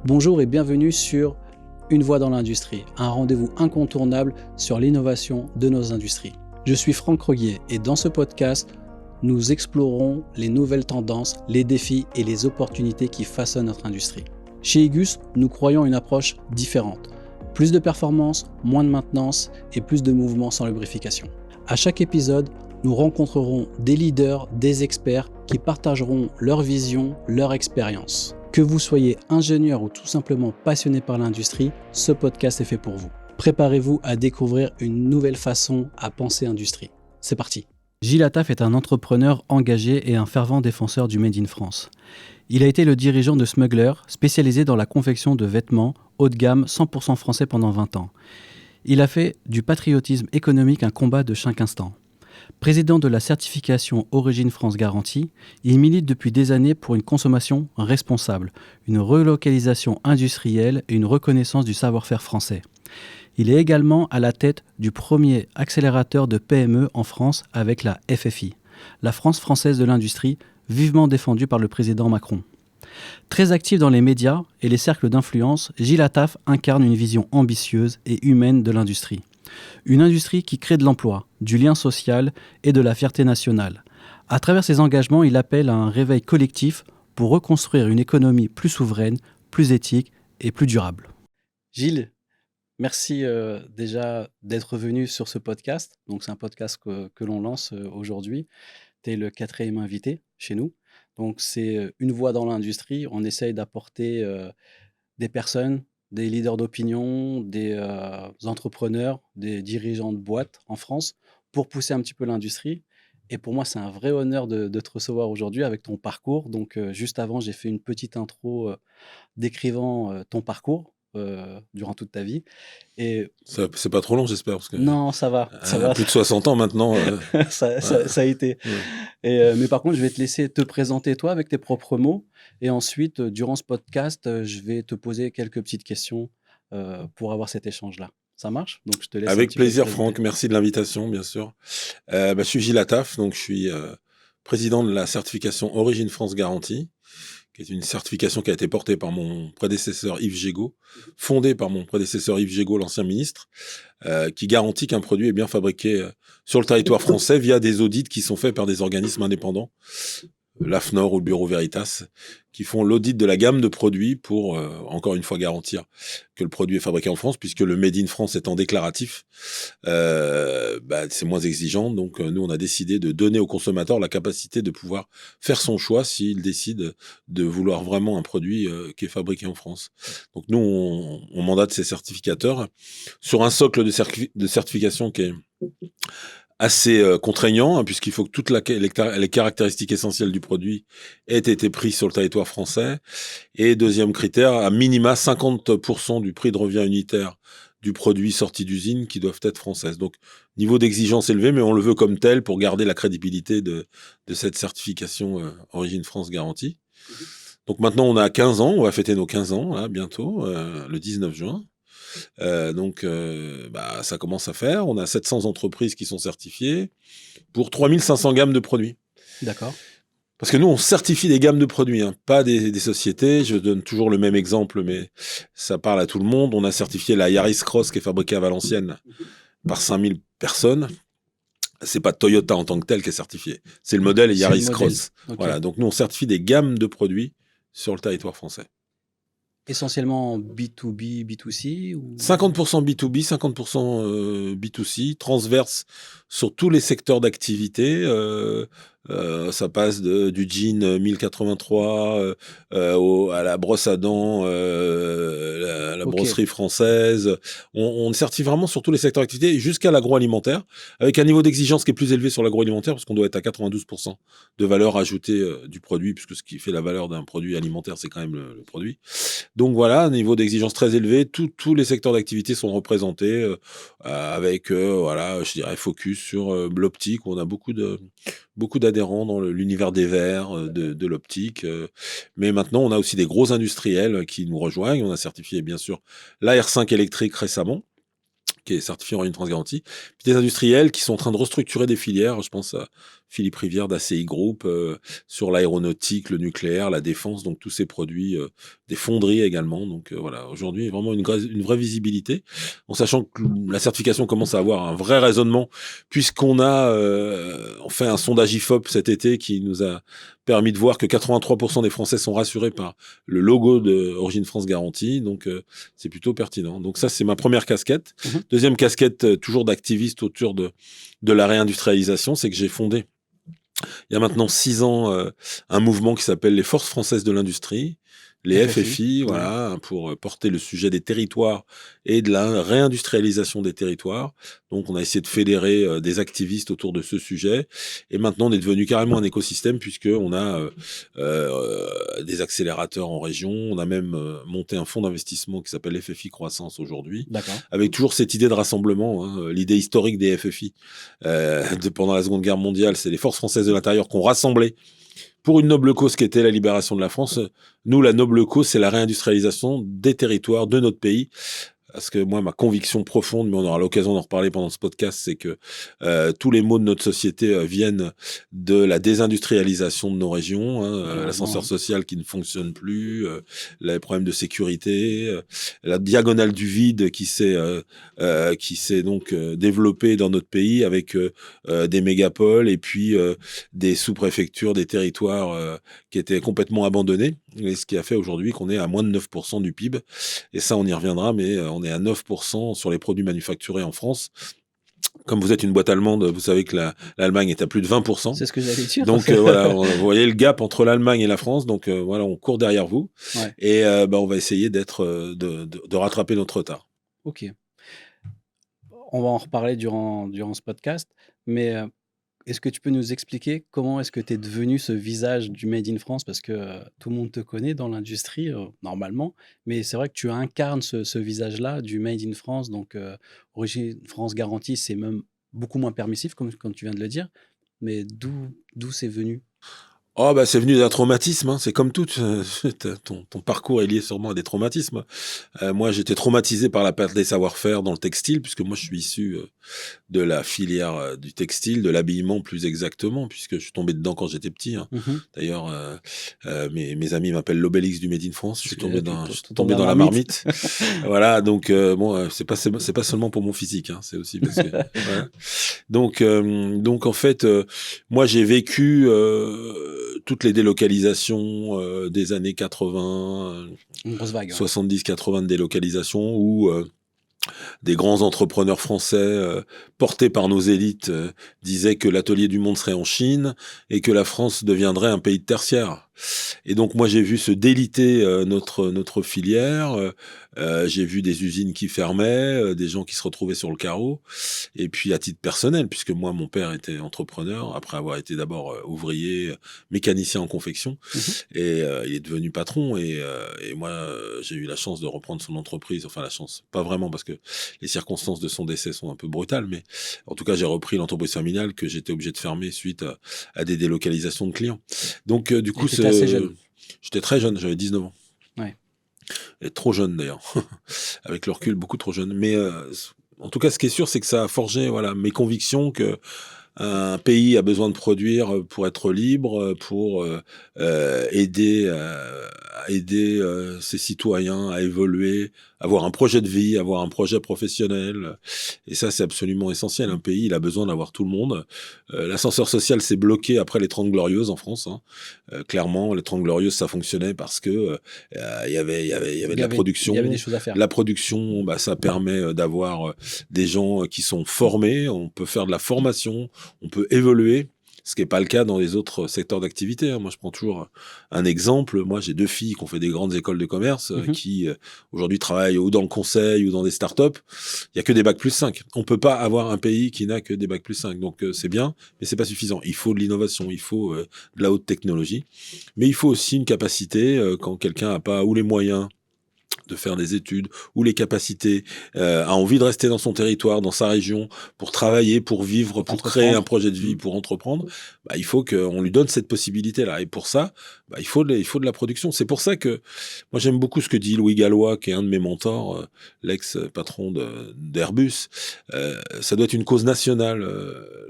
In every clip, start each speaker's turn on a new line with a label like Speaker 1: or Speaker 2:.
Speaker 1: Bonjour et bienvenue sur Une voix dans l'industrie, un rendez-vous incontournable sur l'innovation de nos industries. Je suis Franck Roguier et dans ce podcast, nous explorerons les nouvelles tendances, les défis et les opportunités qui façonnent notre industrie. Chez Igus, nous croyons une approche différente. Plus de performance, moins de maintenance et plus de mouvements sans lubrification. À chaque épisode, nous rencontrerons des leaders, des experts qui partageront leur vision, leur expérience. Que vous soyez ingénieur ou tout simplement passionné par l'industrie, ce podcast est fait pour vous. Préparez-vous à découvrir une nouvelle façon à penser industrie. C'est parti. Gilles Attaf est un entrepreneur engagé et un fervent défenseur du Made in France. Il a été le dirigeant de Smuggler, spécialisé dans la confection de vêtements haut de gamme 100% français pendant 20 ans. Il a fait du patriotisme économique un combat de chaque instant. Président de la certification Origine France Garantie, il milite depuis des années pour une consommation responsable, une relocalisation industrielle et une reconnaissance du savoir-faire français. Il est également à la tête du premier accélérateur de PME en France avec la FFI, la France française de l'industrie, vivement défendue par le président Macron. Très actif dans les médias et les cercles d'influence, Gilles Attaf incarne une vision ambitieuse et humaine de l'industrie. Une industrie qui crée de l'emploi, du lien social et de la fierté nationale. À travers ses engagements, il appelle à un réveil collectif pour reconstruire une économie plus souveraine, plus éthique et plus durable. Gilles, merci déjà d'être venu sur ce podcast. Donc, c'est un podcast que l'on lance aujourd'hui. Tu es le 4e invité chez nous. Donc, c'est une voix dans l'industrie. On essaye d'apporter des personnes, des leaders d'opinion, des entrepreneurs, des dirigeants de boîtes en France pour pousser un petit peu l'industrie. Et pour moi, c'est un vrai honneur de te recevoir aujourd'hui avec ton parcours. Donc, juste avant, j'ai fait une petite intro décrivant ton parcours durant toute ta vie. Et
Speaker 2: c'est pas trop long, j'espère, parce que
Speaker 1: non, ça va.
Speaker 2: plus de 60 ans maintenant.
Speaker 1: Ça a été. Ouais. Mais par contre, je vais te laisser te présenter toi avec tes propres mots. Et ensuite, durant ce podcast, je vais te poser quelques petites questions pour avoir cet échange-là. Ça marche? Donc, je te laisse.
Speaker 2: Avec plaisir, Franck. Merci de l'invitation, bien sûr. Je suis Gilles Attaf, donc je suis président de la certification Origine France Garantie, qui est une certification qui a été portée par mon prédécesseur Yves Gégaud, fondée par mon prédécesseur Yves Gégaud, l'ancien ministre, qui garantit qu'un produit est bien fabriqué sur le territoire français via des audits qui sont faits par des organismes indépendants, l'AFNOR ou le Bureau Veritas, qui font l'audit de la gamme de produits pour, encore une fois, garantir que le produit est fabriqué en France, puisque le Made in France étant déclaratif, c'est moins exigeant. Donc, nous, on a décidé de donner au consommateur la capacité de pouvoir faire son choix s'il décide de vouloir vraiment un produit qui est fabriqué en France. Donc, nous, on mandate ces certificateurs sur un socle de certification qui est assez contraignant, puisqu'il faut que toutes les caractéristiques essentielles du produit aient été prises sur le territoire français. Et deuxième critère, à minima 50% du prix de revient unitaire du produit sorti d'usine qui doivent être françaises. Donc, niveau d'exigence élevé, mais on le veut comme tel pour garder la crédibilité de cette certification Origine France Garantie. Donc maintenant, on a 15 ans, on va fêter nos 15 ans, là, bientôt, le 19 juin. Ça commence à faire. On a 700 entreprises qui sont certifiées pour 3500 gammes de produits.
Speaker 1: D'accord.
Speaker 2: Parce que nous, on certifie des gammes de produits, pas des sociétés. Je donne toujours le même exemple, mais ça parle à tout le monde. On a certifié la Yaris Cross qui est fabriquée à Valenciennes par 5000 personnes. C'est pas Toyota en tant que tel qui est certifié. C'est le modèle Yaris Cross. Okay. Voilà. Donc nous, on certifie des gammes de produits sur le territoire français.
Speaker 1: Essentiellement B2B, B2C ou...
Speaker 2: 50% B2B, 50% B2C, transverse sur tous les secteurs d'activité. Ça passe du jean 1083 à la brosse à dents, la brosserie française. On certifie vraiment sur tous les secteurs d'activité jusqu'à l'agroalimentaire, avec un niveau d'exigence qui est plus élevé sur l'agroalimentaire, parce qu'on doit être à 92% de valeur ajoutée du produit, puisque ce qui fait la valeur d'un produit alimentaire, c'est quand même le produit. Donc voilà, un niveau d'exigence très élevé. Tous les secteurs d'activité sont représentés avec, je dirais, focus sur l'optique, où on a beaucoup d'adhérents dans l'univers des verres, de l'optique. Mais maintenant, on a aussi des gros industriels qui nous rejoignent. On a certifié, bien sûr, la R5 électrique récemment, qui est certifié Origine France Garantie, puis des industriels qui sont en train de restructurer des filières. Je pense à Philippe Rivière d'ACI Group, sur l'aéronautique, le nucléaire, la défense, donc tous ces produits, des fonderies également. Donc voilà, aujourd'hui, vraiment une vraie visibilité, en sachant que la certification commence à avoir un vrai raisonnement, puisqu'on a on fait un sondage IFOP cet été qui nous a permis de voir que 83% des Français sont rassurés par le logo de Origine France Garantie, donc c'est plutôt pertinent. Donc ça, c'est ma première casquette. Deuxième casquette, toujours d'activiste autour de la réindustrialisation, c'est que j'ai fondé, il y a maintenant 6 ans, un mouvement qui s'appelle les Forces françaises de l'industrie, les FFI, voilà, pour porter le sujet des territoires et de la réindustrialisation des territoires. Donc, on a essayé de fédérer des activistes autour de ce sujet. Et maintenant, on est devenu carrément un écosystème, puisqu'on a des accélérateurs en région. On a même monté un fonds d'investissement qui s'appelle FFI Croissance aujourd'hui, avec toujours cette idée de rassemblement, hein, l'idée historique des FFI. Pendant la Seconde Guerre mondiale, c'est les Forces françaises de l'intérieur qui ont rassemblé pour une noble cause qui était la libération de la France. Nous, la noble cause, c'est la réindustrialisation des territoires de notre pays. Parce que moi, ma conviction profonde, mais on aura l'occasion d'en reparler pendant ce podcast, c'est que tous les maux de notre société viennent de la désindustrialisation de nos régions, l'ascenseur social qui ne fonctionne plus, les problèmes de sécurité, la diagonale du vide qui s'est donc développée dans notre pays avec des mégapoles et puis des sous-préfectures, des territoires qui étaient complètement abandonnés. Et ce qui a fait aujourd'hui qu'on est à moins de 9% du PIB. Et ça, on y reviendra, mais on est à 9% sur les produits manufacturés en France. Comme vous êtes une boîte allemande, vous savez que l'Allemagne est à plus de 20%.
Speaker 3: C'est ce que j'allais dire.
Speaker 2: Donc voilà, vous voyez le gap entre l'Allemagne et la France. Donc voilà, on court derrière vous. Ouais. Et on va essayer de rattraper notre retard.
Speaker 3: Ok. On va en reparler durant ce podcast. Mais est-ce que tu peux nous expliquer comment est-ce que tu es devenu ce visage du Made in France? Parce que tout le monde te connaît dans l'industrie, normalement, mais c'est vrai que tu incarnes ce visage-là du Made in France. Donc, Origine France Garantie, c'est même beaucoup moins permissif, comme tu viens de le dire. Mais d'où c'est venu?
Speaker 2: Oh bah c'est venu d'un traumatisme, hein. C'est comme tout, ton parcours est lié sûrement à des traumatismes. Moi j'étais traumatisé par la perte des savoir-faire dans le textile, puisque moi je suis issu de la filière du textile, de l'habillement plus exactement, puisque je suis tombé dedans quand j'étais petit, hein. D'ailleurs mes amis m'appellent l'Obélix du Made in France. Je suis tombé dans la marmite. Voilà, donc bon, c'est pas seulement pour mon physique, hein, c'est aussi parce que voilà. Donc en fait moi j'ai vécu toutes les délocalisations des années 80,
Speaker 3: une grosse vague,
Speaker 2: 70-80 de délocalisations où des grands entrepreneurs français portés par nos élites disaient que l'atelier du monde serait en Chine et que la France deviendrait un pays de tertiaire. Et donc moi j'ai vu se déliter notre filière, j'ai vu des usines qui fermaient, des gens qui se retrouvaient sur le carreau, et puis à titre personnel, puisque moi mon père était entrepreneur après avoir été d'abord ouvrier, mécanicien en confection, et il est devenu patron, et moi j'ai eu la chance de reprendre son entreprise, enfin la chance, pas vraiment parce que les circonstances de son décès sont un peu brutales, mais en tout cas j'ai repris l'entreprise familiale que j'étais obligé de fermer suite à des délocalisations de clients. Donc du coup
Speaker 3: assez jeune.
Speaker 2: J'étais très jeune, j'avais 19 ans.
Speaker 3: Ouais.
Speaker 2: Et trop jeune d'ailleurs. Avec le recul, beaucoup trop jeune. Mais en tout cas, ce qui est sûr, c'est que ça a forgé mes convictions que un pays a besoin de produire pour être libre, pour aider ses citoyens à évoluer, avoir un projet de vie, avoir un projet professionnel. Et ça, c'est absolument essentiel. Un pays, il a besoin d'avoir tout le monde. L'ascenseur social s'est bloqué après les 30 Glorieuses en France. Clairement, les 30 Glorieuses, ça fonctionnait parce que il y avait de la production.
Speaker 3: Il y avait des choses à faire.
Speaker 2: La production, ça permet d'avoir des gens qui sont formés. On peut faire de la formation, on peut évoluer. Ce qui n'est pas le cas dans les autres secteurs d'activité. Moi, je prends toujours un exemple. Moi, j'ai 2 filles qui ont fait des grandes écoles de commerce, qui aujourd'hui travaillent ou dans le conseil ou dans des startups. Il n'y a que des bac+5. On ne peut pas avoir un pays qui n'a que des bac+5. Donc, c'est bien, mais c'est pas suffisant. Il faut de l'innovation, il faut de la haute technologie. Mais il faut aussi une capacité, quand quelqu'un n'a pas ou les moyens de faire des études, ou les capacités, a envie de rester dans son territoire, dans sa région, pour travailler, pour vivre, pour créer un projet de vie, pour entreprendre, bah, il faut qu'on lui donne cette possibilité-là. Et pour ça, bah, il faut de la production. C'est pour ça que moi, j'aime beaucoup ce que dit Louis Gallois, qui est un de mes mentors, l'ex-patron d'Airbus. Ça doit être une cause nationale,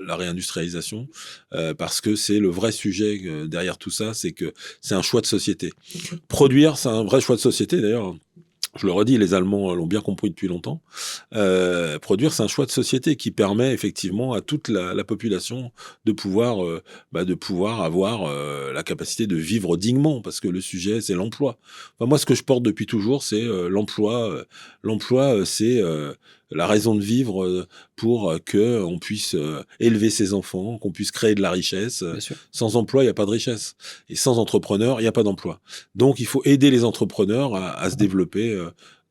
Speaker 2: la réindustrialisation, parce que c'est le vrai sujet derrière tout ça, c'est que c'est un choix de société. Produire, c'est un vrai choix de société, d'ailleurs. Je le redis, les Allemands l'ont bien compris depuis longtemps. Produire, c'est un choix de société qui permet effectivement à toute la population de pouvoir avoir la capacité de vivre dignement, parce que le sujet, c'est l'emploi. Enfin, moi, ce que je porte depuis toujours, c'est l'emploi. L'emploi, c'est la raison de vivre pour que on puisse élever ses enfants, qu'on puisse créer de la richesse. Sans emploi, il n'y a pas de richesse. Et sans entrepreneur, il n'y a pas d'emploi. Donc, il faut aider les entrepreneurs à se développer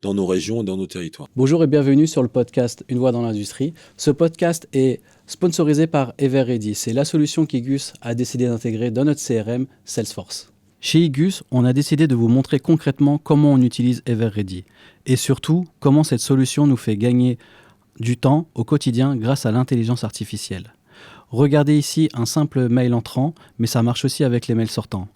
Speaker 2: dans nos régions et dans nos territoires.
Speaker 3: Bonjour et bienvenue sur le podcast Une voix dans l'industrie. Ce podcast est sponsorisé par Everready. C'est la solution qu'Igus a décidé d'intégrer dans notre CRM Salesforce. Chez Igus, on a décidé de vous montrer concrètement comment on utilise Everready et surtout comment cette solution nous fait gagner du temps au quotidien grâce à l'intelligence artificielle. Regardez ici un simple mail entrant, mais ça marche aussi avec les mails sortants.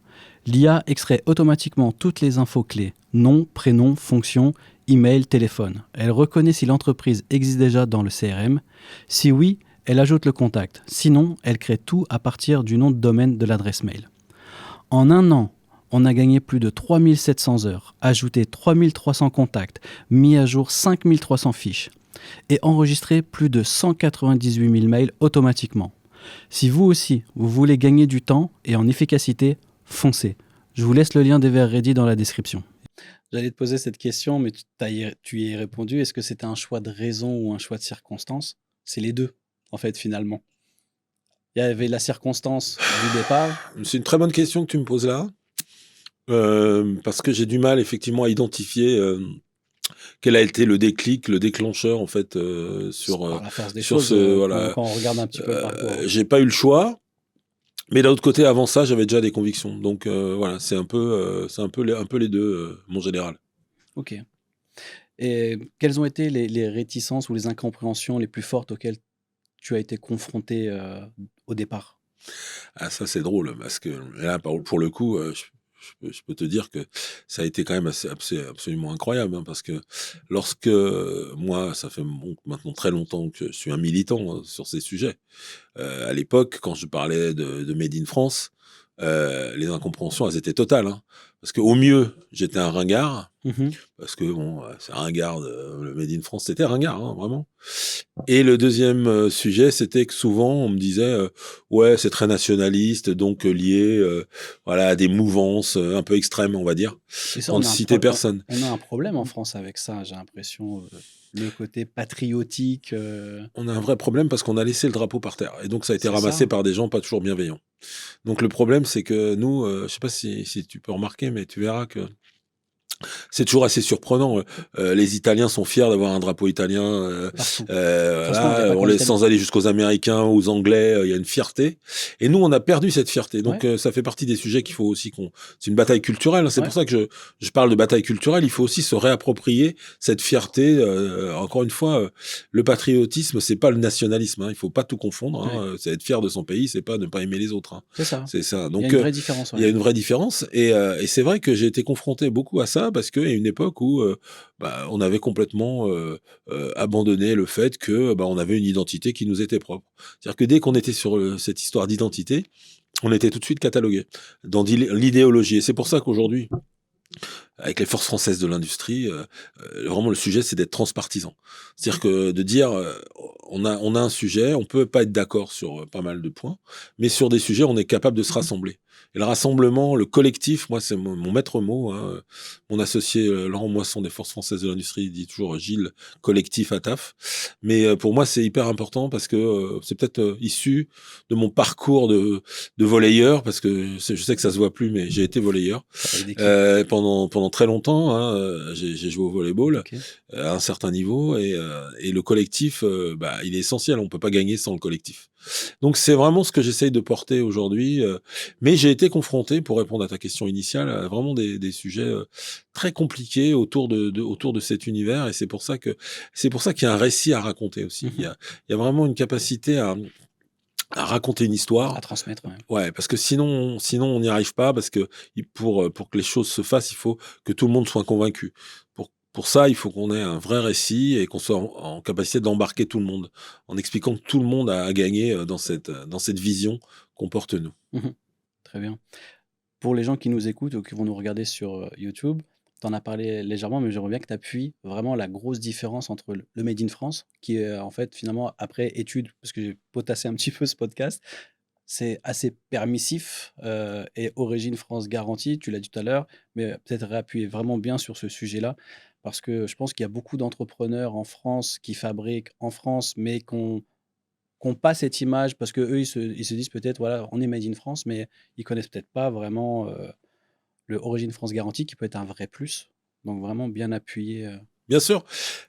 Speaker 3: L'IA extrait automatiquement toutes les infos clés, nom, prénom, fonction, email, téléphone. Elle reconnaît si l'entreprise existe déjà dans le CRM. Si oui, elle ajoute le contact. Sinon, elle crée tout à partir du nom de domaine de l'adresse mail. En un an, on a gagné plus de 3700 heures, ajouté 3300 contacts, mis à jour 5300 fiches et enregistré plus de 198 000 mails automatiquement. Si vous aussi, vous voulez gagner du temps et en efficacité, foncez. Je vous laisse le lien d'Everready dans la description. J'allais te poser cette question, mais tu y as répondu. Est-ce que c'était un choix de raison ou un choix de circonstance ? C'est les deux, en fait, finalement. Il y avait la circonstance du départ.
Speaker 2: C'est une très bonne question que tu me poses là, parce que j'ai du mal, effectivement, à identifier quel a été le déclic, le déclencheur, en fait, sur
Speaker 3: la force des
Speaker 2: sur
Speaker 3: choses, quand on regarde un petit peu le parcours.
Speaker 2: J'ai pas eu le choix. Mais d'un autre côté, avant ça, j'avais déjà des convictions. Donc voilà, c'est un peu les deux, mon général.
Speaker 3: Ok. Et quelles ont été les réticences ou les incompréhensions les plus fortes auxquelles tu as été confronté au départ ?
Speaker 2: Ah, ça, c'est drôle, parce que là, pour le coup, je peux te dire que ça a été quand même absolument incroyable, hein, parce que lorsque moi, ça fait maintenant très longtemps que je suis un militant sur ces sujets. À l'époque, quand je parlais de Made in France, les incompréhensions, elles étaient totales, hein, parce qu'au mieux, j'étais un ringard, parce que bon, c'est ringard, le Made in France, c'était ringard, hein, vraiment. Et le deuxième sujet, c'était que souvent, on me disait, ouais, c'est très nationaliste, donc lié voilà, à des mouvances un peu extrêmes, on va dire, pour ne citer personne.
Speaker 3: On a un problème en France avec ça, j'ai l'impression, le côté patriotique.
Speaker 2: On a un vrai problème parce qu'on a laissé le drapeau par terre. Et donc, ça a été ramassé par des gens pas toujours bienveillants. Donc, le problème, c'est que nous, je sais pas si tu peux remarquer, mais tu verras que c'est toujours assez surprenant. Les Italiens sont fiers d'avoir un drapeau italien. Voilà, sans aller jusqu'aux Américains, aux Anglais, il y a une fierté. Et nous, on a perdu cette fierté. Donc, ça fait partie des sujets qu'il faut aussi c'est une bataille culturelle. C'est pour ça que je parle de bataille culturelle. Il faut aussi se réapproprier cette fierté. Encore une fois, le patriotisme, c'est pas le nationalisme. Hein. Il faut pas tout confondre. Hein. C'est être fier de son pays, c'est pas ne pas aimer les autres. Hein.
Speaker 3: C'est ça.
Speaker 2: C'est ça. Donc,
Speaker 3: il y a une vraie différence.
Speaker 2: Il y a une vraie différence. Et c'est vrai que j'ai été confronté beaucoup à ça, parce qu'il y a une époque où on avait complètement abandonné le fait que on avait une identité qui nous était propre. C'est-à-dire que dès qu'on était sur cette histoire d'identité, on était tout de suite catalogué dans l'idéologie. Et c'est pour ça qu'aujourd'hui, avec les forces françaises de l'industrie, vraiment le sujet, c'est d'être transpartisan. C'est-à-dire que de dire, on a un sujet, on peut pas être d'accord sur pas mal de points, mais sur des sujets, on est capable de se rassembler. Et le rassemblement, le collectif, moi, c'est mon maître mot. Hein. Mon associé Laurent Moisson des Forces Françaises de l'Industrie, il dit toujours Gilles, collectif à taf. Mais pour moi, c'est hyper important parce que c'est peut-être issu de mon parcours de volleyeur, parce que je sais que ça se voit plus, mais j'ai été volleyeur pendant pendant très longtemps. Hein, j'ai joué au volleyball
Speaker 3: Ok.
Speaker 2: à un certain niveau et le collectif, il est essentiel. On peut pas gagner sans le collectif. Donc c'est vraiment ce que j'essaye de porter aujourd'hui. Mais j'ai été confronté, pour répondre à ta question initiale, à vraiment des sujets très compliqués autour de cet univers. Et c'est pour ça qu'il y a un récit à raconter aussi. Il y a vraiment une capacité à raconter une histoire.
Speaker 3: À transmettre, ouais.
Speaker 2: Ouais, parce que sinon on n'y arrive pas, parce que pour que les choses se fassent, il faut que tout le monde soit convaincu. Pour ça, il faut qu'on ait un vrai récit et qu'on soit en capacité d'embarquer tout le monde, en expliquant que tout le monde a gagné dans cette vision qu'on porte nous.
Speaker 3: Mhm. Très bien. Pour les gens qui nous écoutent ou qui vont nous regarder sur YouTube, tu en as parlé légèrement, mais j'aimerais bien que tu appuies vraiment la grosse différence entre le Made in France, qui est en fait finalement après étude, parce que j'ai potassé un petit peu ce podcast, c'est assez permissif et Origine France garantie, tu l'as dit tout à l'heure, mais peut-être réappuyer vraiment bien sur ce sujet-là, parce que je pense qu'il y a beaucoup d'entrepreneurs en France qui fabriquent en France, mais qu'on pas cette image, parce que eux ils se disent peut-être, voilà, on est Made in France, mais ils connaissent peut-être pas vraiment le Origine France garantie, qui peut être un vrai plus. Donc vraiment bien appuyé.
Speaker 2: Bien sûr,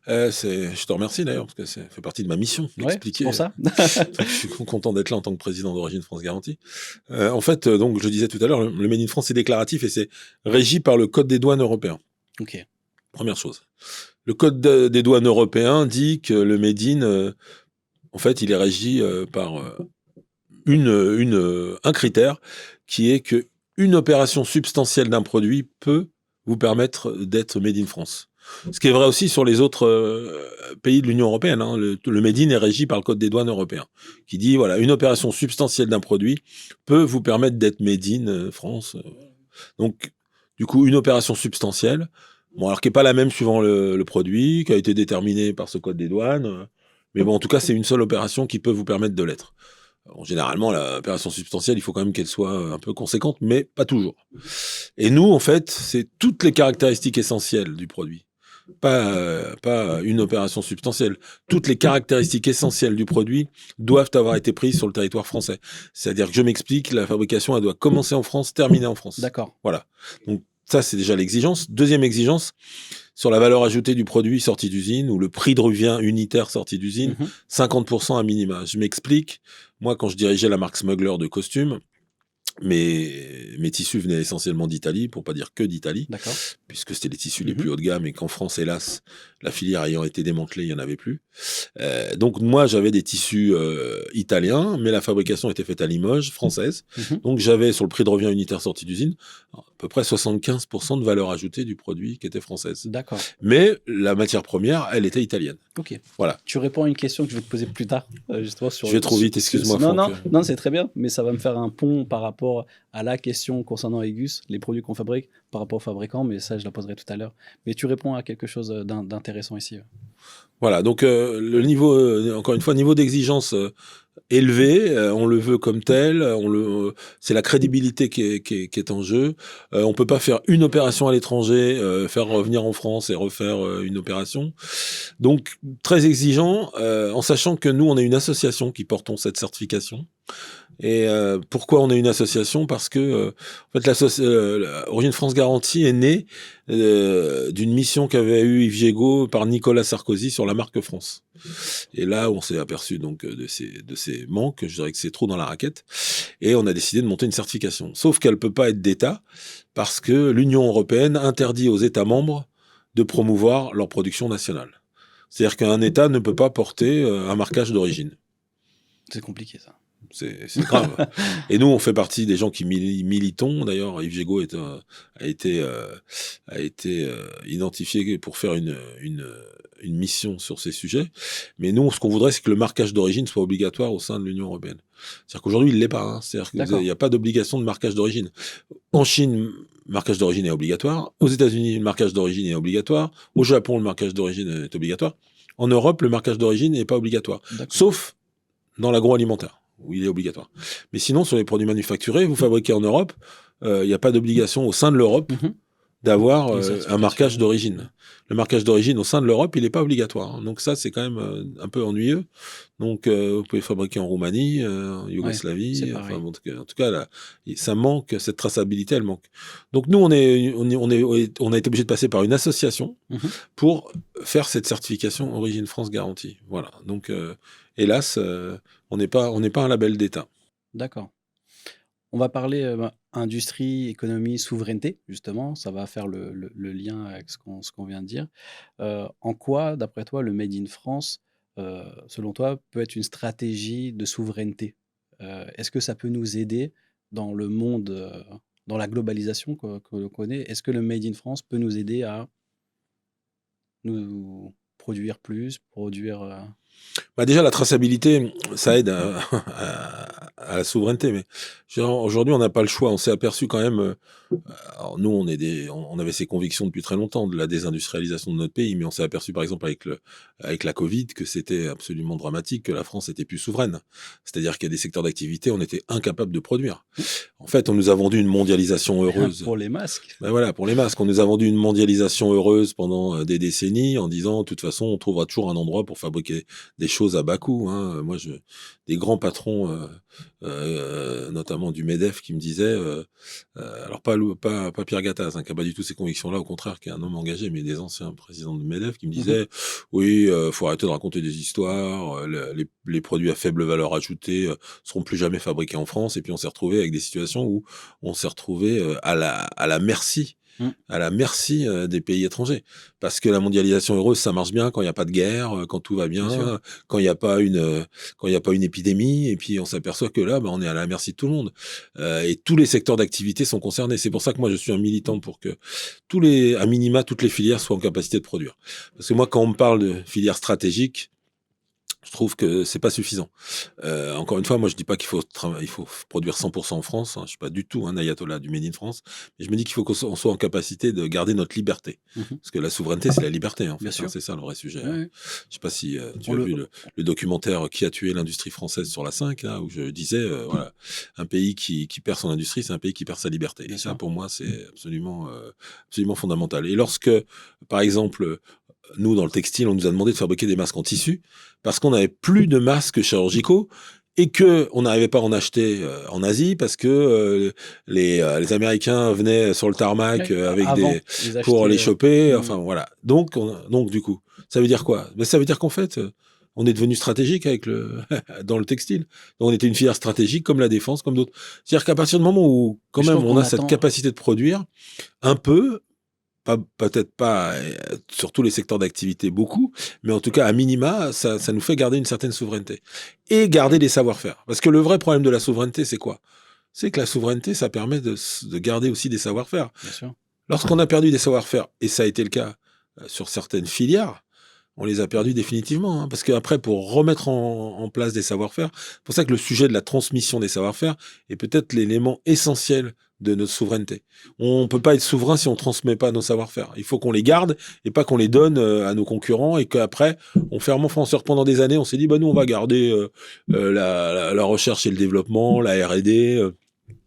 Speaker 2: je te remercie d'ailleurs, parce que ça fait partie de ma mission,
Speaker 3: Ouais, c'est
Speaker 2: d'expliquer.
Speaker 3: pour ça.
Speaker 2: Je suis content d'être là en tant que président d'Origine France Garantie. En fait, donc, je le disais tout à l'heure, le Made in France, c'est déclaratif et c'est régi par le Code des douanes européen.
Speaker 3: Ok.
Speaker 2: Première chose. Le Code des douanes européen dit que le Made in, en fait, il est régi par un critère qui est que une opération substantielle d'un produit peut vous permettre d'être Made in France. Ce qui est vrai aussi sur les autres pays de l'Union européenne. Hein. Le Made in est régi par le Code des douanes européen, qui dit, voilà, une opération substantielle d'un produit peut vous permettre d'être Made in France. Donc, du coup, une opération substantielle, bon, alors qui n'est pas la même suivant le produit, qui a été déterminé par ce Code des douanes, mais bon, en tout cas, c'est une seule opération qui peut vous permettre de l'être. Alors, généralement, l'opération substantielle, il faut quand même qu'elle soit un peu conséquente, mais pas toujours. Et nous, en fait, c'est toutes les caractéristiques essentielles du produit. Pas une opération substantielle. Toutes les caractéristiques essentielles du produit doivent avoir été prises sur le territoire français. C'est-à-dire que je m'explique, la fabrication, elle doit commencer en France, terminer en France.
Speaker 3: D'accord.
Speaker 2: Voilà. Donc ça, c'est déjà l'exigence. Deuxième exigence, sur la valeur ajoutée du produit sorti d'usine ou le prix de revient unitaire sorti d'usine, 50% à minima. Je m'explique. Moi, quand je dirigeais la marque Smuggler de costumes, mes tissus venaient essentiellement d'Italie, pour pas dire que d'Italie,
Speaker 3: D'accord.
Speaker 2: puisque c'était les tissus les plus haut de gamme et qu'en France, hélas, la filière ayant été démantelée, il n'y en avait plus. Donc moi, j'avais des tissus italiens, mais la fabrication était faite à Limoges, française. Donc j'avais sur le prix de revient unitaire sorti d'usine à peu près 75% de valeur ajoutée du produit qui était française.
Speaker 3: D'accord.
Speaker 2: Mais la matière première, elle était italienne.
Speaker 3: Ok.
Speaker 2: Voilà.
Speaker 3: Tu réponds à une question que je vais te poser plus tard, justement sur.
Speaker 2: Je vais trop vite, excuse-moi.
Speaker 3: Non, c'est très bien, mais ça va me faire un pont par rapport à la question concernant Egus, les produits qu'on fabrique par rapport aux fabricants, mais ça, je la poserai tout à l'heure. Mais tu réponds à quelque chose d'intéressant ici.
Speaker 2: Voilà, donc le niveau, encore une fois, niveau d'exigence élevé, on le veut comme tel, c'est la crédibilité qui est en jeu. On peut pas faire une opération à l'étranger, faire revenir en France et refaire une opération. Donc très exigeant, en sachant que nous, on est une association qui portons cette certification. Et pourquoi on est une association? Parce que en fait, Origine France Garantie est née d'une mission qu'avait eu Yves Gégaud par Nicolas Sarkozy sur la marque France. Et là, on s'est aperçu donc de ces manques, je dirais que c'est trop dans la raquette, et on a décidé de monter une certification. Sauf qu'elle peut pas être d'État parce que l'Union européenne interdit aux États membres de promouvoir leur production nationale. C'est-à-dire qu'un État ne peut pas porter un marquage d'origine.
Speaker 3: C'est compliqué ça.
Speaker 2: C'est grave. Et nous, on fait partie des gens qui militons. D'ailleurs, Yves Gégaud a été identifié pour faire une mission sur ces sujets. Mais nous, ce qu'on voudrait, c'est que le marquage d'origine soit obligatoire au sein de l'Union européenne. C'est-à-dire qu'aujourd'hui, il ne l'est pas. Hein. C'est-à-dire qu'il n'y a pas d'obligation de marquage d'origine. En Chine, le marquage d'origine est obligatoire. Aux États-Unis, le marquage d'origine est obligatoire. Au Japon, le marquage d'origine est obligatoire. En Europe, le marquage d'origine n'est pas obligatoire. Sauf dans l'agroalimentaire, où il est obligatoire. Mais sinon, sur les produits manufacturés, vous fabriquez en Europe, il n'y a pas d'obligation au sein de l'Europe d'avoir
Speaker 3: Une
Speaker 2: un
Speaker 3: certification.
Speaker 2: marquage d'origine. Le marquage d'origine au sein de l'Europe, il n'est pas obligatoire, hein. Donc ça, c'est quand même un peu ennuyeux. Donc vous pouvez fabriquer en Roumanie, en
Speaker 3: Ouais, c'est
Speaker 2: Yougoslavie,
Speaker 3: pareil.
Speaker 2: enfin, en tout cas, là, ça manque, cette traçabilité, elle manque. Donc nous, on a été obligé de passer par une association
Speaker 3: Mhm.
Speaker 2: pour faire cette certification Origine France Garantie. Voilà. Donc hélas, on n'est pas un label d'État.
Speaker 3: D'accord. On va parler industrie, économie, souveraineté, justement. Ça va faire le lien avec ce qu'on vient de dire. En quoi, d'après toi, le Made in France, selon toi, peut être une stratégie de souveraineté? Est-ce que ça peut nous aider dans le monde, dans la globalisation que l'on connaît? Est-ce que le Made in France peut nous aider à nous produire plus, produire...
Speaker 2: Bah déjà, la traçabilité, ça aide à la souveraineté. Mais aujourd'hui, on n'a pas le choix. On s'est aperçu quand même. Alors nous, on avait ces convictions depuis très longtemps de la désindustrialisation de notre pays, mais on s'est aperçu, par exemple, avec la Covid, que c'était absolument dramatique, que la France était plus souveraine. C'est-à-dire qu'il y a des secteurs d'activité, on était incapable de produire. En fait, on nous a vendu une mondialisation heureuse.
Speaker 3: Pour les masques?
Speaker 2: Ben voilà, pour les masques, on nous a vendu une mondialisation heureuse pendant des décennies en disant, de toute façon, on trouvera toujours un endroit pour fabriquer des choses à bas coût, hein. Moi, des grands patrons, notamment du MEDEF, qui me disaient, alors pas Pierre Gattaz, hein, qui n'a pas du tout ces convictions-là, au contraire, qui est un homme engagé, mais des anciens présidents du MEDEF, qui me disaient, oui, faut arrêter de raconter des histoires, les produits à faible valeur ajoutée seront plus jamais fabriqués en France. Et puis on s'est retrouvé avec des situations où on s'est retrouvé à la merci des pays étrangers. Parce que la mondialisation heureuse, ça marche bien quand il n'y a pas de guerre, quand tout va
Speaker 3: Bien sûr.
Speaker 2: bien, quand il n'y a pas une épidémie. Et puis on s'aperçoit que là, on est à la merci de tout le monde. Et tous les secteurs d'activité sont concernés. C'est pour ça que moi, je suis un militant pour que à minima, toutes les filières soient en capacité de produire. Parce que moi, quand on me parle de filières stratégiques, je trouve que c'est pas suffisant. Encore une fois, moi je dis pas qu'il faut produire 100% en France, hein. Je suis pas du tout un ayatollah du Made in France, mais je me dis qu'il faut qu'on soit en capacité de garder notre liberté. Parce que la souveraineté, c'est la liberté, en
Speaker 3: Bien
Speaker 2: fait,
Speaker 3: sûr.
Speaker 2: hein, c'est ça le vrai sujet.
Speaker 3: Ouais, ouais.
Speaker 2: Je sais pas si tu
Speaker 3: On
Speaker 2: as
Speaker 3: le-
Speaker 2: vu le documentaire Qui a tué l'industrie française sur la 5, là, où je disais, voilà, un pays qui perd son industrie, c'est un pays qui perd sa liberté.
Speaker 3: Bien
Speaker 2: Et ça,
Speaker 3: sûr.
Speaker 2: pour moi, c'est absolument fondamental. Et lorsque, par exemple, nous, dans le textile, on nous a demandé de fabriquer des masques en tissu parce qu'on n'avait plus de masques chirurgicaux et qu'on n'arrivait pas à en acheter en Asie parce que les Américains venaient sur le tarmac
Speaker 3: Ouais,
Speaker 2: avec
Speaker 3: avant, ils
Speaker 2: pour
Speaker 3: achetaient.
Speaker 2: les choper. Enfin, voilà. Donc, du coup, ça veut dire quoi? Ben, ça veut dire qu'en fait, on est devenu stratégique dans le textile. Donc, on était une filière stratégique comme la défense, comme d'autres. C'est-à-dire qu'à partir du moment où, quand
Speaker 3: Je
Speaker 2: même,
Speaker 3: trouve
Speaker 2: on
Speaker 3: qu'on
Speaker 2: a cette
Speaker 3: attend.
Speaker 2: capacité de produire un peu, peut-être pas sur tous les secteurs d'activité beaucoup, mais en tout cas à minima, ça nous fait garder une certaine souveraineté et garder des savoir-faire. Parce que le vrai problème de la souveraineté, c'est quoi? C'est que la souveraineté, ça permet de garder aussi des savoir-faire.
Speaker 3: Bien sûr.
Speaker 2: Lorsqu'on a perdu des savoir-faire, et ça a été le cas sur certaines filières, on les a perdus définitivement, hein, parce qu'après, pour remettre en place des savoir-faire, c'est pour ça que le sujet de la transmission des savoir-faire est peut-être l'élément essentiel de notre souveraineté. On ne peut pas être souverain si on ne transmet pas nos savoir-faire. Il faut qu'on les garde et pas qu'on les donne à nos concurrents et qu'après, on ferme en France. Pendant des années, on s'est dit, bah, nous, on va garder la recherche et le développement, la R&D,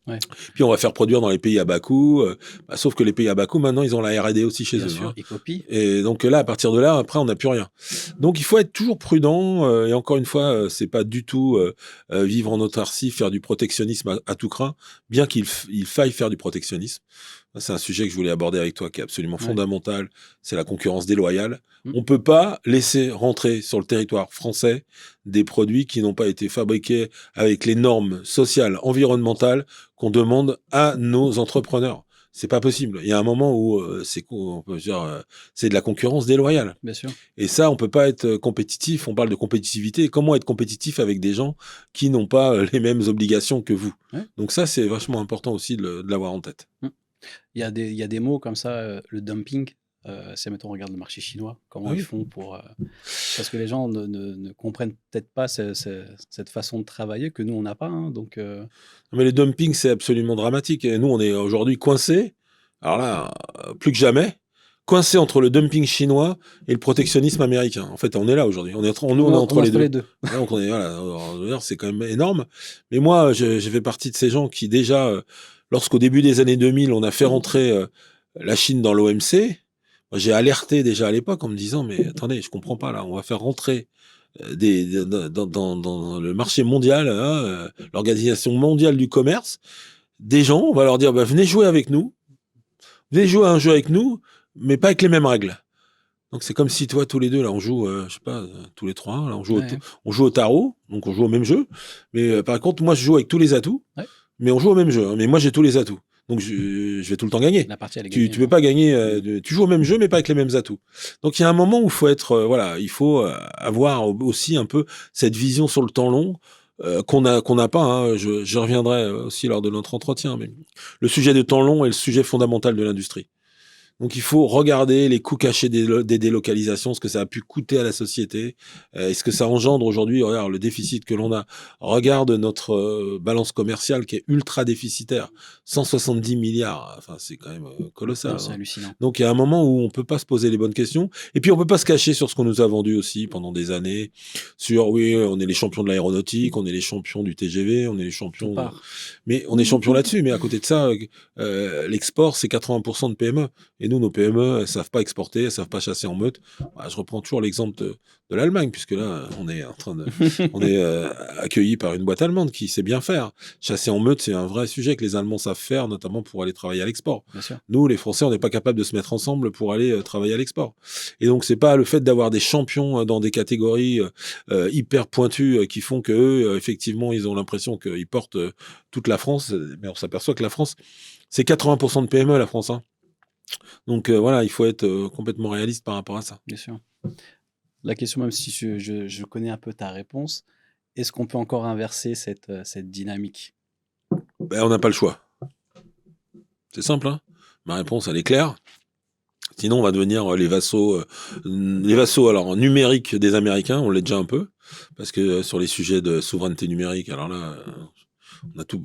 Speaker 3: Ouais.
Speaker 2: puis on va faire produire dans les pays à bas coût. Sauf que les pays à bas coût, maintenant, ils ont la R&D aussi chez
Speaker 3: Bien
Speaker 2: eux.
Speaker 3: sûr,
Speaker 2: Hein.
Speaker 3: ils copient.
Speaker 2: Et donc là, à partir de là, après, on n'a plus rien. Donc il faut être toujours prudent. Et encore une fois, c'est pas du tout vivre en autarcie, faire du protectionnisme à tout craint, bien qu'il faille faire du protectionnisme. C'est un sujet que je voulais aborder avec toi qui est absolument fondamental. C'est la concurrence déloyale. On peut pas laisser rentrer sur le territoire français des produits qui n'ont pas été fabriqués avec les normes sociales, environnementales qu'on demande à nos entrepreneurs. C'est pas possible. Il y a un moment où on peut dire c'est de la concurrence déloyale.
Speaker 3: Bien sûr.
Speaker 2: Et ça, on peut pas être compétitif. On parle de compétitivité. Comment être compétitif avec des gens qui n'ont pas les mêmes obligations que vous?
Speaker 3: Ouais.
Speaker 2: Donc ça, c'est vachement important aussi de l'avoir en tête.
Speaker 3: Il y a des mots comme ça, le dumping. Si mettons on regarde le marché chinois, comment ils font pour parce que les gens ne comprennent peut-être pas cette façon de travailler que nous on n'a pas, hein, donc
Speaker 2: Mais le dumping, c'est absolument dramatique. Et nous, on est aujourd'hui coincés. Alors là, plus que jamais, coincés entre le dumping chinois et le protectionnisme américain. En fait, on est là aujourd'hui. On est entre les deux. Ouais, donc voilà, c'est quand même énorme. Mais moi, j'ai fait partie de ces gens qui déjà, lorsqu'au début des années 2000, on a fait rentrer la Chine dans l'OMC, moi, j'ai alerté déjà à l'époque en me disant, mais attendez, je comprends pas là, on va faire rentrer dans le marché mondial, hein, l'Organisation mondiale du commerce, des gens, on va leur dire, bah, venez jouer avec nous, venez jouer à un jeu avec nous, mais pas avec les mêmes règles. Donc c'est comme si toi, tous les deux, là, on joue, je sais pas, tous les trois, là, on joue au tarot, donc on joue au même jeu, mais par contre, moi, je joue avec tous les atouts, mais on joue au même jeu, hein, mais moi, j'ai tous les atouts. Donc je vais tout le temps gagner.
Speaker 3: La partie, elle est gagnée,
Speaker 2: Tu peux pas gagner. Tu joues au même jeu, mais pas avec les mêmes atouts. Donc il y a un moment où il faut être, il faut avoir aussi un peu cette vision sur le temps long qu'on n'a pas. Hein. Je reviendrai aussi lors de notre entretien, mais le sujet de temps long est le sujet fondamental de l'industrie. Donc il faut regarder les coûts cachés des délocalisations, ce que ça a pu coûter à la société, et ce que ça engendre aujourd'hui. Regarde le déficit que l'on a. Regarde notre balance commerciale qui est ultra déficitaire, 170 milliards. Enfin c'est quand même colossal.
Speaker 3: Non, c'est hallucinant.
Speaker 2: Donc il y a un moment où on peut pas se poser les bonnes questions, et puis on peut pas se cacher sur ce qu'on nous a vendu aussi pendant des années. Sur oui, on est les champions de l'aéronautique, on est les champions du TGV, on est les champions. Mais on est champions là-dessus. Mais à côté de ça, l'export c'est 80% de PME. Et nous, nos PME, elles savent pas exporter, elles savent pas chasser en meute. Bah, je reprends toujours l'exemple de l'Allemagne, puisque là, on est accueilli par une boîte allemande qui sait bien faire. Chasser en meute, c'est un vrai sujet que les Allemands savent faire, notamment pour aller travailler à l'export. Nous, les Français, on n'est pas capables de se mettre ensemble pour aller travailler à l'export. Et donc, c'est pas le fait d'avoir des champions dans des catégories hyper pointues qui font que eux, effectivement, ils ont l'impression qu'ils portent toute la France. Mais on s'aperçoit que la France, c'est 80% de PME, la France, hein. Donc voilà, il faut être complètement réaliste par rapport à ça.
Speaker 3: Bien sûr. La question, même si je connais un peu ta réponse, est-ce qu'on peut encore inverser cette dynamique?
Speaker 2: Ben, on n'a pas le choix. C'est simple, hein. Ma réponse, elle est claire. Sinon, on va devenir les vassaux alors numériques des Américains, on l'est déjà un peu, parce que sur les sujets de souveraineté numérique, alors là, on a tout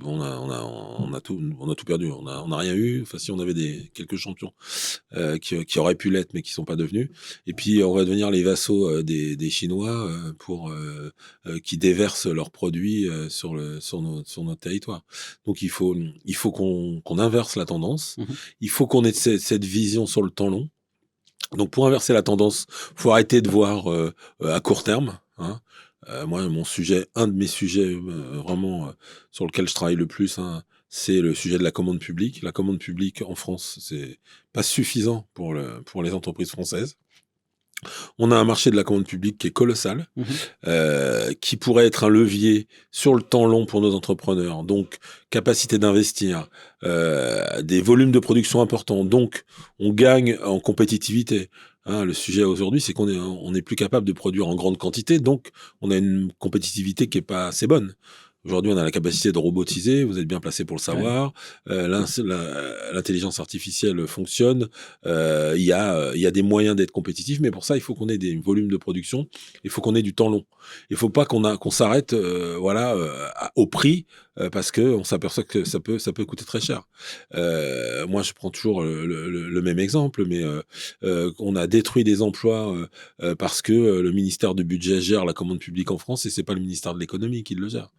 Speaker 2: perdu. On a rien eu. Enfin, si on avait quelques champions qui auraient pu l'être, mais qui sont pas devenus. Et puis, on va devenir les vassaux des Chinois qui déversent leurs produits sur notre territoire. Donc, il faut qu'on inverse la tendance. Il faut qu'on ait cette vision sur le temps long. Donc, pour inverser la tendance, faut arrêter de voir à court terme. Hein. Moi, un de mes sujets vraiment sur lequel je travaille le plus, hein, c'est le sujet de la commande publique. La commande publique en France, c'est pas suffisant pour les entreprises françaises. On a un marché de la commande publique qui est colossal, qui pourrait être un levier sur le temps long pour nos entrepreneurs. Donc, capacité d'investir, des volumes de production importants. Donc, on gagne en compétitivité. Hein, le sujet aujourd'hui, c'est qu'on est plus capable de produire en grande quantité. Donc, on a une compétitivité qui est pas assez bonne. Aujourd'hui, on a la capacité de robotiser, vous êtes bien placé pour le savoir. L'intelligence artificielle fonctionne. Il y a des moyens d'être compétitif, mais pour ça, il faut qu'on ait des volumes de production. Il faut qu'on ait du temps long. Il faut pas qu'on s'arrête au prix parce que on s'aperçoit que ça peut coûter très cher. Moi, je prends toujours le même exemple, mais on a détruit des emplois parce que le ministère du Budget gère la commande publique en France et c'est pas le ministère de l'Économie qui le gère.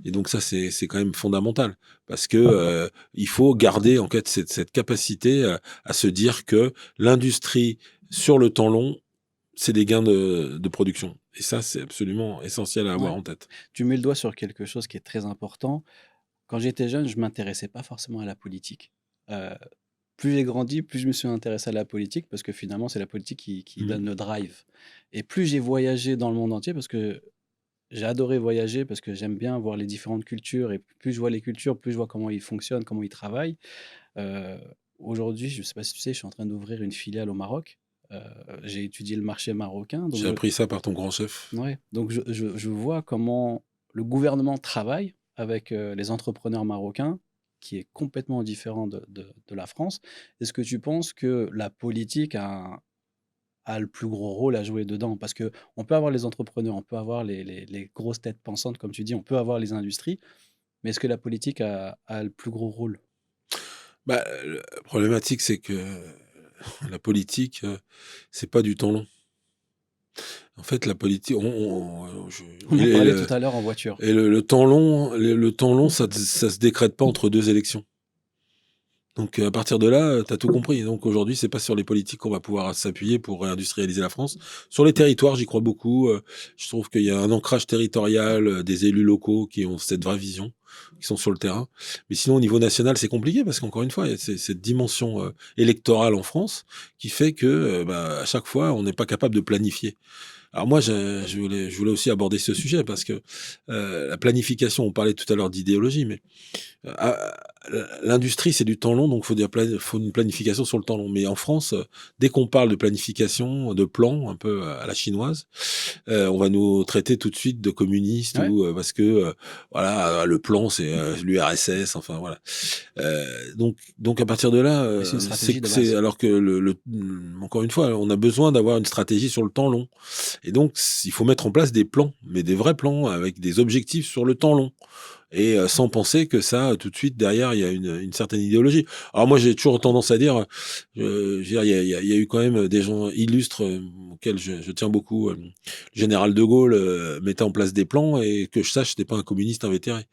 Speaker 2: Et donc ça, c'est quand même fondamental parce que il faut garder en fait cette capacité à se dire que l'industrie sur le temps long, c'est des gains de production. Et ça, c'est absolument essentiel à avoir en tête.
Speaker 3: Tu mets le doigt sur quelque chose qui est très important. Quand j'étais jeune, je m'intéressais pas forcément à la politique. Plus j'ai grandi, plus je me suis intéressé à la politique parce que finalement, c'est la politique qui donne le drive. Et plus j'ai voyagé dans le monde entier parce que j'ai adoré voyager parce que j'aime bien voir les différentes cultures et plus je vois les cultures, plus je vois comment ils fonctionnent, comment ils travaillent. Aujourd'hui, je ne sais pas si tu sais, je suis en train d'ouvrir une filiale au Maroc. J'ai étudié le marché marocain.
Speaker 2: J'ai appris ça par ton grand chef.
Speaker 3: Ouais, donc je vois comment le gouvernement travaille avec les entrepreneurs marocains, qui est complètement différent de la France. Est-ce que tu penses que la politique a le plus gros rôle à jouer dedans? Parce qu'on peut avoir les entrepreneurs, on peut avoir les grosses têtes pensantes, comme tu dis, on peut avoir les industries, mais est-ce que la politique a le plus gros rôle?
Speaker 2: Bah, la problématique, c'est que la politique, c'est pas du temps long. En fait, la politique,
Speaker 3: On en parlait tout à l'heure en voiture.
Speaker 2: et le temps long, ça se décrète pas entre deux élections. Donc à partir de là, tu as tout compris. Donc aujourd'hui, c'est pas sur les politiques qu'on va pouvoir s'appuyer pour réindustrialiser la France. Sur les territoires, j'y crois beaucoup. Je trouve qu'il y a un ancrage territorial des élus locaux qui ont cette vraie vision, qui sont sur le terrain. Mais sinon, au niveau national, c'est compliqué parce qu'encore une fois, il y a cette dimension électorale en France qui fait que à chaque fois, on n'est pas capable de planifier. Alors moi, je voulais aussi aborder ce sujet parce que la planification, on parlait tout à l'heure d'idéologie, mais ah, l'industrie, c'est du temps long, donc faut une planification sur le temps long. Mais en France, dès qu'on parle de planification, de plan, un peu à la chinoise, on va nous traiter tout de suite de communistes
Speaker 3: Ouais.
Speaker 2: ou parce que voilà, le plan, c'est l'URSS, enfin voilà. Donc à partir de là,
Speaker 3: Mais c'est une stratégie de base.
Speaker 2: c'est alors que encore une fois, on a besoin d'avoir une stratégie sur le temps long. Et donc, il faut mettre en place des plans, mais des vrais plans avec des objectifs sur le temps long. Et sans penser que ça, tout de suite, derrière, il y a une certaine idéologie. Alors moi, j'ai toujours tendance à dire, je veux dire, il y a eu quand même des gens illustres auxquels je tiens beaucoup. Le général de Gaulle mettait en place des plans et que je sache, c'était pas un communiste invétéré.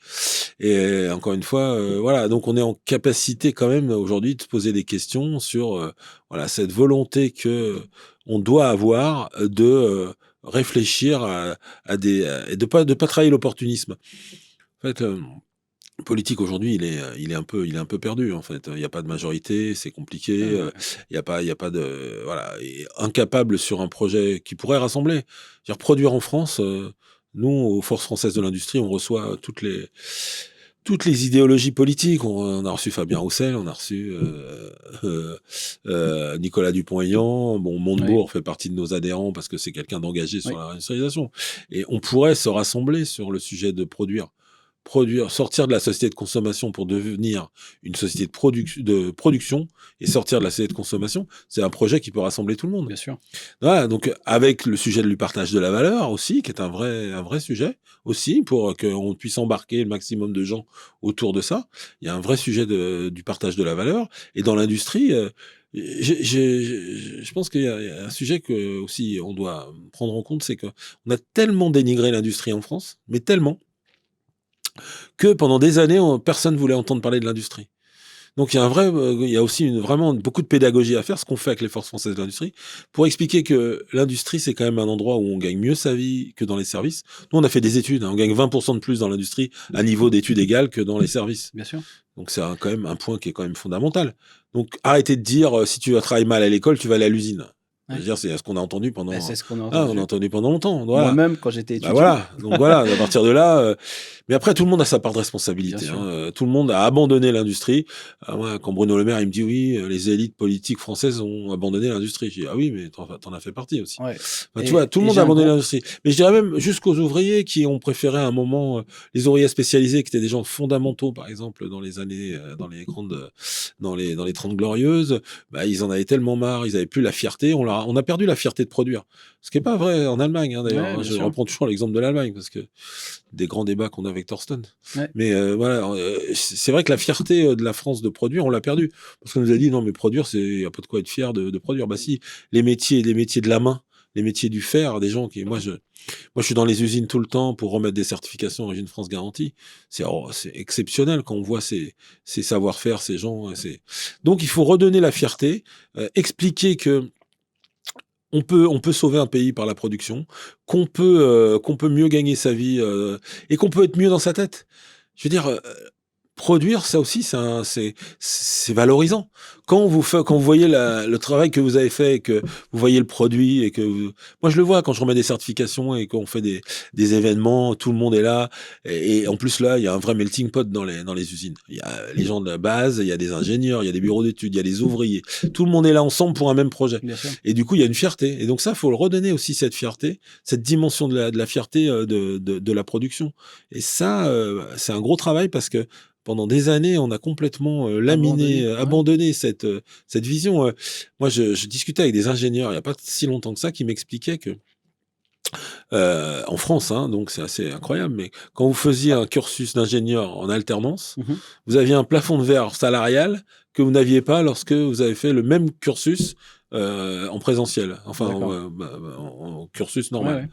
Speaker 2: Et encore une fois, voilà, donc on est en capacité quand même aujourd'hui de se poser des questions sur voilà cette volonté que on doit avoir de réfléchir à des et de pas trahir l'opportunisme. En fait, le politique aujourd'hui, il est un peu perdu en fait. Il y a pas de majorité, c'est compliqué.
Speaker 3: Ouais.
Speaker 2: Il y a pas de voilà, et incapable sur un projet qui pourrait rassembler. Dire produire en France, nous, aux Forces françaises de l'industrie, on reçoit toutes les idéologies politiques. On a reçu Fabien Roussel, on a reçu Nicolas Dupont-Aignan. Bon, Montebourg fait partie de nos adhérents parce que c'est quelqu'un d'engagé sur
Speaker 3: Oui.
Speaker 2: la réindustrialisation. Et on pourrait se rassembler sur le sujet de produire, sortir de la société de consommation pour devenir une société de production et sortir de la société de consommation. C'est un projet qui peut rassembler tout le monde.
Speaker 3: Bien sûr.
Speaker 2: Voilà, donc avec le sujet du partage de la valeur aussi, qui est un vrai sujet aussi, pour qu'on puisse embarquer le maximum de gens autour de ça. Il y a un vrai sujet du partage de la valeur. Et dans l'industrie, je pense qu'il y a un sujet que aussi on doit prendre en compte, c'est qu'on a tellement dénigré l'industrie en France, mais tellement, que pendant des années, personne ne voulait entendre parler de l'industrie. Donc il y a il y a aussi vraiment beaucoup de pédagogie à faire, ce qu'on fait avec les Forces françaises de l'industrie, pour expliquer que l'industrie, c'est quand même un endroit où on gagne mieux sa vie que dans les services. Nous, on a fait des études, hein, on gagne 20% de plus dans l'industrie à niveau d'études égal que dans les services.
Speaker 3: Bien sûr.
Speaker 2: Donc c'est quand même un point qui est quand même fondamental. Donc arrêtez de dire, si tu vas travailler mal à l'école, tu vas aller à l'usine.
Speaker 3: Ouais.
Speaker 2: Je veux dire, c'est ce qu'on a entendu pendant...
Speaker 3: Bah, c'est ce qu'on a
Speaker 2: Ah, on
Speaker 3: entendu.
Speaker 2: a entendu pendant longtemps. Voilà.
Speaker 3: Moi-même, quand j'étais
Speaker 2: Bah
Speaker 3: étudiant.
Speaker 2: voilà, donc voilà, à partir de là, mais après tout le monde a sa part de responsabilité.
Speaker 3: Bien sûr.
Speaker 2: Hein. Tout le monde a abandonné l'industrie. Moi, quand Bruno Le Maire il me dit oui, les élites politiques françaises ont abandonné l'industrie, je dis ah oui, mais t'en as fait partie aussi.
Speaker 3: Ouais.
Speaker 2: Enfin, tu vois, tout le monde a abandonné l'industrie. Mais je dirais même jusqu'aux ouvriers qui ont préféré à un moment les ouvriers spécialisés, qui étaient des gens fondamentaux, par exemple dans les années, dans les 30 glorieuses, bah, ils en avaient tellement marre, ils avaient plus la fierté. On a perdu la fierté de produire. Ce qui est pas vrai en Allemagne, hein, d'ailleurs.
Speaker 3: Ouais,
Speaker 2: Je
Speaker 3: bien sûr.
Speaker 2: reprends toujours l'exemple de l'Allemagne parce que des grands débats qu'on a avec Thorsten.
Speaker 3: Ouais.
Speaker 2: Mais voilà, c'est vrai que la fierté de la France de produire, on l'a perdue parce qu'on nous a dit non mais produire, y a pas de quoi être fier de produire. Bah si, les métiers de la main, les métiers du fer, des gens qui moi je suis dans les usines tout le temps pour remettre des certifications Origine France Garantie. C'est exceptionnel quand on voit ces savoir-faire, ces gens. Donc il faut redonner la fierté, expliquer que on peut sauver un pays par la production, qu'on peut mieux gagner sa vie et qu'on peut être mieux dans sa tête. Je veux dire, produire, ça aussi, c'est valorisant. Quand vous voyez le travail que vous avez fait, et que vous voyez le produit, et que moi je le vois quand je remets des certifications et qu'on fait des événements, tout le monde est là, et en plus là, il y a un vrai melting pot dans les usines. Il y a les gens de la base, il y a des ingénieurs, il y a des bureaux d'études, il y a des ouvriers. Tout le monde est là ensemble pour un même projet.
Speaker 3: Bien sûr.
Speaker 2: Et du coup, il y a une fierté. Et donc ça, faut le redonner aussi, cette fierté, cette dimension de la fierté de la production. Et ça, c'est un gros travail parce que pendant des années, on a complètement abandonné cette vision. Moi, je discutais avec des ingénieurs il n'y a pas si longtemps que ça qui m'expliquaient que en France, hein, donc c'est assez incroyable, mais quand vous faisiez un cursus d'ingénieur en alternance, vous aviez un plafond de verre salarial que vous n'aviez pas lorsque vous avez fait le même cursus en présentiel, enfin en cursus normal.
Speaker 3: Ouais.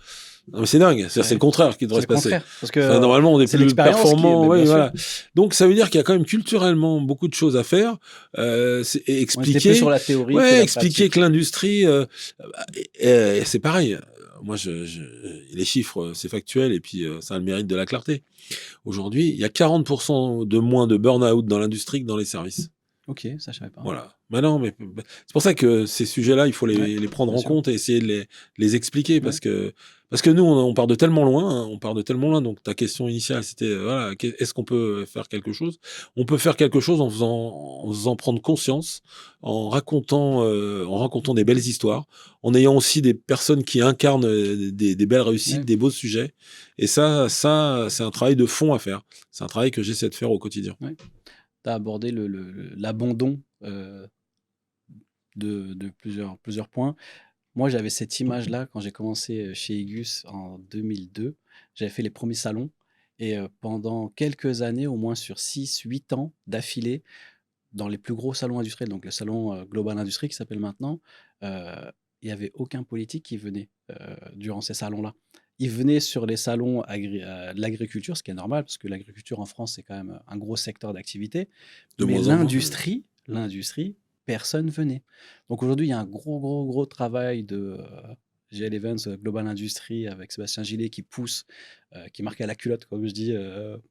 Speaker 2: Non, mais c'est dingue. C'est-à-dire,
Speaker 3: Ouais.
Speaker 2: c'est le contraire qui devrait se
Speaker 3: C'est le
Speaker 2: passer.
Speaker 3: contraire. Parce que
Speaker 2: Enfin, normalement, on est
Speaker 3: c'est
Speaker 2: plus
Speaker 3: l'expérience qui est-
Speaker 2: performant.
Speaker 3: mais
Speaker 2: Ouais,
Speaker 3: bien sûr.
Speaker 2: voilà. Donc, ça veut dire qu'il y a quand même culturellement beaucoup de choses à faire. Et
Speaker 3: On était plus
Speaker 2: expliquer.
Speaker 3: sur la théorie que
Speaker 2: Ouais,
Speaker 3: la
Speaker 2: expliquer
Speaker 3: pratique.
Speaker 2: que l'industrie, c'est pareil. Moi, les chiffres, c'est factuel et puis ça a le mérite de la clarté. Aujourd'hui, il y a 40% de moins de burn-out dans l'industrie que dans les services.
Speaker 3: Ok, ça je savais pas.
Speaker 2: Voilà. Mais non, mais c'est pour ça que ces sujets-là, il faut
Speaker 3: Ouais,
Speaker 2: les prendre
Speaker 3: bien
Speaker 2: en
Speaker 3: sûr.
Speaker 2: compte et essayer de les expliquer
Speaker 3: Ouais.
Speaker 2: parce que nous, on part de tellement loin, hein, on part de tellement loin. Donc, ta question initiale, c'était, voilà, est-ce qu'on peut faire quelque chose? On peut faire quelque chose en faisant prendre conscience, en racontant des belles histoires, en ayant aussi des personnes qui incarnent des belles réussites,
Speaker 3: Ouais.
Speaker 2: des beaux sujets. Et ça, c'est un travail de fond à faire. C'est un travail que j'essaie de faire au quotidien.
Speaker 3: Tu as abordé l'abandon de plusieurs points. Moi, j'avais cette image-là quand j'ai commencé chez Igus en 2002. J'avais fait les premiers salons et pendant quelques années, au moins sur 6, 8 ans d'affilée, dans les plus gros salons industriels, donc le salon Global Industrie qui s'appelle maintenant, il n'y avait aucun politique qui venait durant ces salons-là. Ils venaient sur les salons de l'agriculture, ce qui est normal, parce que l'agriculture en France, c'est quand même un gros secteur d'activité.
Speaker 2: De
Speaker 3: Mais
Speaker 2: moins en moins.
Speaker 3: l'industrie, personne venait. Donc aujourd'hui, il y a un gros travail de GL Events, Global Industry, avec Sébastien Gillet qui pousse, qui marque à la culotte, comme je dis,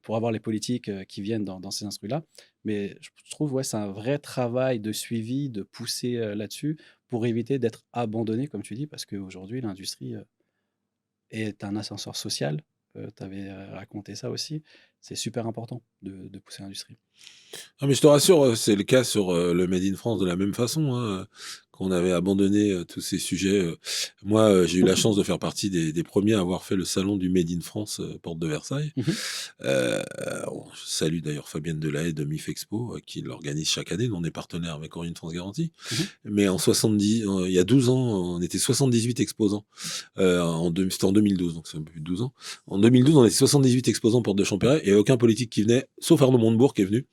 Speaker 3: pour avoir les politiques qui viennent dans ces instruments-là. Mais je trouve, ouais, c'est un vrai travail de suivi, de pousser là-dessus pour éviter d'être abandonné, comme tu dis, parce qu'aujourd'hui, l'industrie est un ascenseur social. Tu avais raconté ça aussi. C'est super important de pousser l'industrie.
Speaker 2: Ah, mais je te rassure, c'est le cas sur le Made in France de la même façon, hein, qu'on avait abandonné tous ces sujets. Moi, j'ai eu la chance de faire partie des premiers à avoir fait le salon du Made in France, porte de Versailles.
Speaker 3: Mhm.
Speaker 2: Je salue d'ailleurs Fabienne Delahaye de MIF Expo, qui l'organise chaque année. Nous, on est partenaire avec Origine France Garantie.
Speaker 3: Mhm.
Speaker 2: Mais il y a 12 ans, on était 78 exposants. C'était en 2012, donc c'est un peu plus de 12 ans. En 2012, on était 78 exposants porte de Champéret et aucun politique qui venait, sauf Arnaud Montebourg qui est venu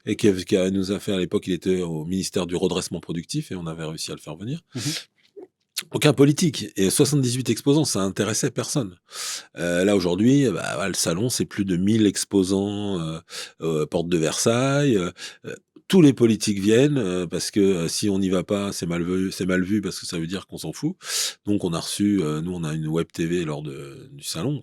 Speaker 2: et qui nous a fait à l'époque, il était au ministère du redressement productif et on avait réussi à le faire venir.
Speaker 3: Mhm.
Speaker 2: Aucun politique. Et 78 exposants, ça intéressait personne. Là, aujourd'hui, le salon, c'est plus de 1000 exposants porte de Versailles. Tous les politiques viennent parce que si on n'y va pas, c'est mal vu parce que ça veut dire qu'on s'en fout. Donc, on a reçu, nous, on a une web TV lors du salon.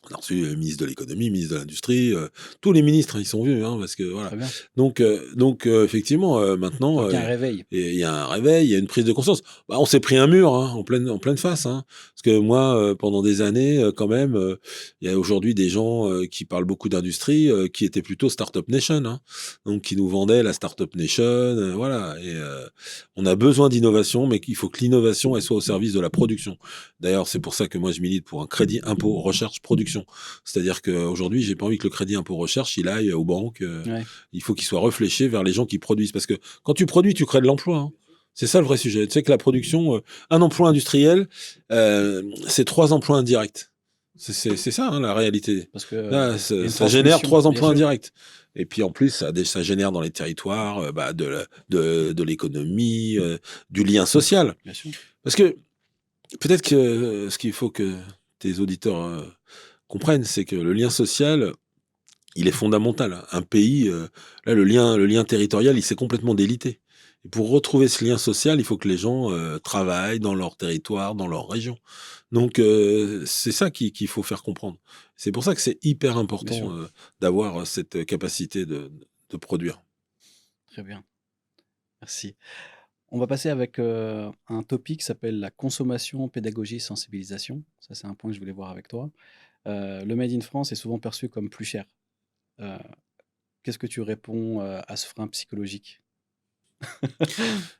Speaker 2: On a reçu le ministre de l'économie, le ministre de l'industrie, tous les ministres, ils sont venus, hein, parce que voilà.
Speaker 3: Très bien.
Speaker 2: Donc effectivement, maintenant,
Speaker 3: Donc, il y a un réveil.
Speaker 2: il y a un réveil, il y a une prise de conscience. On s'est pris un mur, hein, en pleine face, hein, parce que moi, pendant des années, quand même, il y a aujourd'hui des gens qui parlent beaucoup d'industrie, qui étaient plutôt Startup Nation, hein, donc qui nous vendaient la Startup Nation, voilà. Et on a besoin d'innovation, mais il faut que l'innovation elle soit au service de la production. D'ailleurs, c'est pour ça que moi je milite pour un crédit impôt recherche production. C'est-à-dire qu'aujourd'hui, j'ai pas envie que le crédit impôt recherche, il aille aux banques.
Speaker 3: Ouais.
Speaker 2: Il faut qu'il soit réfléchi vers les gens qui produisent. Parce que quand tu produis, tu crées de l'emploi. Hein. C'est ça le vrai sujet. Tu sais que la production, un emploi industriel, c'est 3 emplois indirects. C'est ça, hein, la réalité.
Speaker 3: Parce que
Speaker 2: Là,
Speaker 3: il y a une
Speaker 2: ça génère 3
Speaker 3: transmission,
Speaker 2: emplois
Speaker 3: bien sûr.
Speaker 2: indirects. Et puis en plus, ça génère dans les territoires de l'économie, du lien social.
Speaker 3: Bien sûr.
Speaker 2: Parce que peut-être que ce qu'il faut que tes auditeurs comprennent, c'est que le lien social, il est fondamental. Un pays, là, le lien territorial, il s'est complètement délité. Et pour retrouver ce lien social, il faut que les gens travaillent dans leur territoire, dans leur région. Donc, c'est ça qu'il faut faire comprendre. C'est pour ça que c'est hyper
Speaker 3: Bien
Speaker 2: important
Speaker 3: sûr.
Speaker 2: d'avoir cette capacité de produire.
Speaker 3: Très bien. Merci. On va passer avec un topic qui s'appelle la consommation, pédagogie, sensibilisation. Ça, c'est un point que je voulais voir avec toi. Le Made in France est souvent perçu comme plus cher. Euh, Qu'est-ce que tu réponds à ce frein psychologique?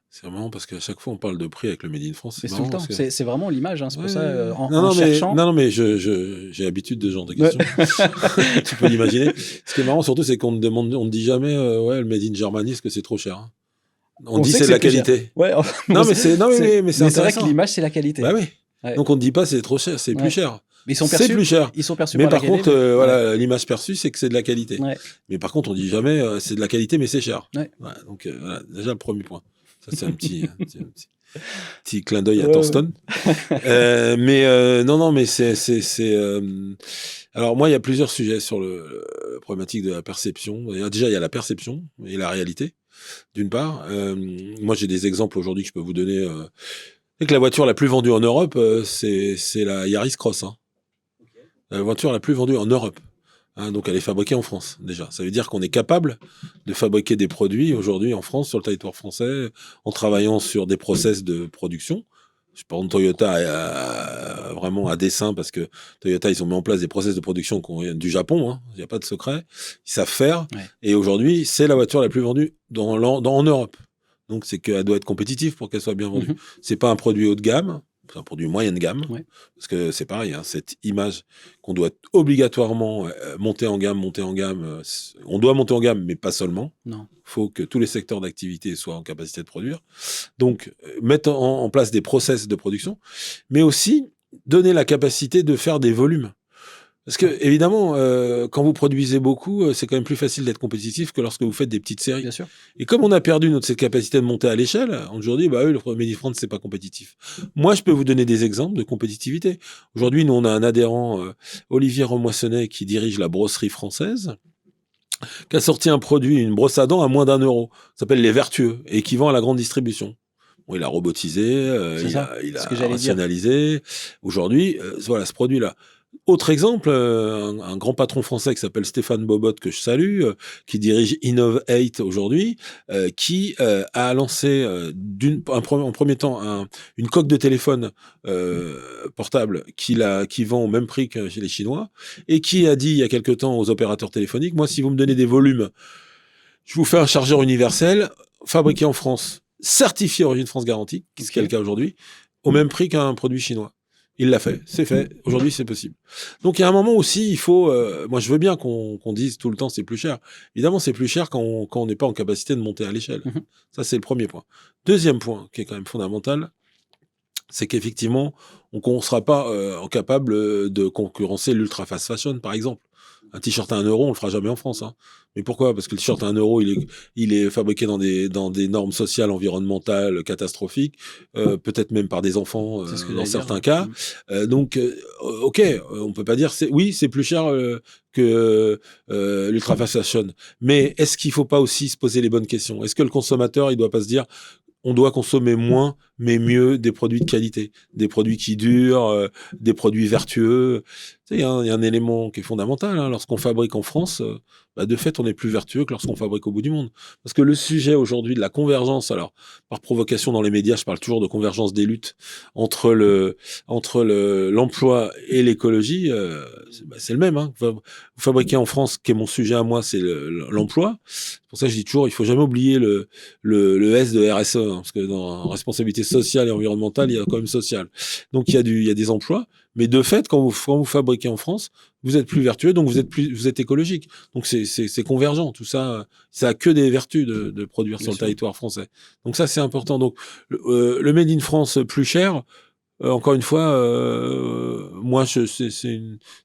Speaker 2: C'est marrant parce qu'à chaque fois, on parle de prix avec le Made in France.
Speaker 3: Mais
Speaker 2: C'est
Speaker 3: c'est tout le
Speaker 2: marrant
Speaker 3: temps.
Speaker 2: parce que...
Speaker 3: C'est vraiment l'image. Hein. C'est pour
Speaker 2: Ouais,
Speaker 3: ça,
Speaker 2: ouais.
Speaker 3: en cherchant.
Speaker 2: Non, mais j'ai l'habitude de ce genre de
Speaker 3: Ouais.
Speaker 2: questions. Tu peux l'imaginer. Ce qui est marrant surtout, c'est qu'on ne dit jamais, ouais, le Made in Germany, est-ce que c'est trop cher, hein. On dit
Speaker 3: sait
Speaker 2: c'est
Speaker 3: que
Speaker 2: de la
Speaker 3: plus cher.
Speaker 2: qualité.
Speaker 3: Ouais,
Speaker 2: Non, mais c'est
Speaker 3: mais
Speaker 2: mais
Speaker 3: c'est vrai que
Speaker 2: intéressant.
Speaker 3: l'image, c'est la qualité.
Speaker 2: Bah oui.
Speaker 3: Ouais.
Speaker 2: Donc on ne dit pas c'est trop cher, c'est
Speaker 3: Ouais.
Speaker 2: plus cher.
Speaker 3: Mais
Speaker 2: C'est plus cher.
Speaker 3: Ils sont perçus
Speaker 2: Mais
Speaker 3: par la
Speaker 2: par contre,
Speaker 3: qualité. Ouais.
Speaker 2: voilà, l'image perçue, c'est que c'est de la qualité.
Speaker 3: Ouais.
Speaker 2: Mais par contre, on dit jamais c'est de la qualité, mais c'est cher.
Speaker 3: Ouais.
Speaker 2: Voilà, donc voilà, déjà le premier point. Ça, c'est un petit clin d'œil à Thorsten. Non, mais alors moi, il y a plusieurs sujets sur la problématique de la perception. Déjà, il y a la perception et la réalité, d'une part. Moi, j'ai des exemples aujourd'hui que je peux vous donner. C'est que la voiture la plus vendue en Europe, c'est la Yaris Cross. Hein. La voiture la plus vendue en Europe. Hein, donc elle est fabriquée en France, déjà. Ça veut dire qu'on est capable de fabriquer des produits aujourd'hui en France, sur le territoire français, en travaillant sur des process de production. Je parle de Toyota vraiment à dessein, parce que Toyota, ils ont mis en place des process de production du Japon, hein, il n'y a pas de secret. Ils savent faire. Ouais. Et aujourd'hui, c'est la voiture la plus vendue en Europe. Donc c'est qu'elle doit être compétitive pour qu'elle soit bien vendue. C'est pas un produit haut de gamme. C'est un produit moyen de gamme, parce que c'est pareil, hein, cette image qu'on doit obligatoirement monter en gamme. On doit monter en gamme, mais pas seulement. Il faut que tous les secteurs d'activité soient en capacité de produire. Donc, mettre en place des process de production, mais aussi donner la capacité de faire des volumes. Parce que, évidemment, quand vous produisez beaucoup, c'est quand même plus facile d'être compétitif que lorsque vous faites des petites séries.
Speaker 3: Bien sûr.
Speaker 2: Et comme on a perdu cette capacité de monter à l'échelle, aujourd'hui, le Made in France, c'est pas compétitif. Moi, je peux vous donner des exemples de compétitivité. Aujourd'hui, nous, on a un adhérent, Olivier Remoissonnet, qui dirige la brosserie française, qui a sorti un produit, une brosse à dents à moins d'€1. Ça s'appelle Les Vertueux, et qui vend à la grande distribution. Bon, il a robotisé, il a rationalisé. Aujourd'hui, voilà, ce produit-là. Autre exemple, un grand patron français qui s'appelle Stéphane Bobot, que je salue, qui dirige Innov8 aujourd'hui, qui a lancé en premier temps une coque de téléphone portable qui vend au même prix que chez les Chinois, et qui a dit il y a quelque temps aux opérateurs téléphoniques, moi, si vous me donnez des volumes, je vous fais un chargeur universel fabriqué en France, certifié Origine France Garantie, ce qui est le cas aujourd'hui, au même prix qu'un produit chinois. Il l'a fait, c'est fait. Aujourd'hui, c'est possible. Donc, il y a un moment aussi, il faut... moi, je veux bien qu'on dise tout le temps c'est plus cher. Évidemment, c'est plus cher quand on n'est pas en capacité de monter à l'échelle. Ça, c'est le premier point. Deuxième point, qui est quand même fondamental, c'est qu'effectivement, on ne sera pas capable de concurrencer l'ultra fast fashion, par exemple. Un t-shirt à 1€, on le fera jamais en France. Hein. Mais pourquoi ? Parce que le t-shirt à 1€, il est fabriqué dans des normes sociales, environnementales catastrophiques, peut-être même par des enfants dans certains cas. Donc, ok, on peut pas dire c'est plus cher que l'ultra fast fashion. Mais est-ce qu'il faut pas aussi se poser les bonnes questions ? Est-ce que le consommateur, il doit pas se dire on doit consommer moins, mais mieux, des produits de qualité, des produits qui durent, des produits vertueux. Tu sais, il y a un élément qui est fondamental. Hein, lorsqu'on fabrique en France, de fait, on est plus vertueux que lorsqu'on fabrique au bout du monde. Parce que le sujet aujourd'hui de la convergence, alors par provocation dans les médias, je parle toujours de convergence des luttes entre l'emploi et l'écologie, c'est le même. Hein. Vous fabriquez en France, qui est mon sujet à moi, c'est l'emploi. C'est pour ça que je dis toujours, il faut jamais oublier le S de RSE, hein, parce que dans responsabilité sociale et environnementale, il y a quand même social. Donc il y a des emplois, mais de fait, quand vous fabriquez en France, vous êtes plus vertueux, donc vous êtes écologique. Donc c'est convergent. Tout ça, ça a que des vertus de produire sur le territoire français. Donc ça, c'est important. Donc le Made in France plus cher, encore une fois, moi, c'est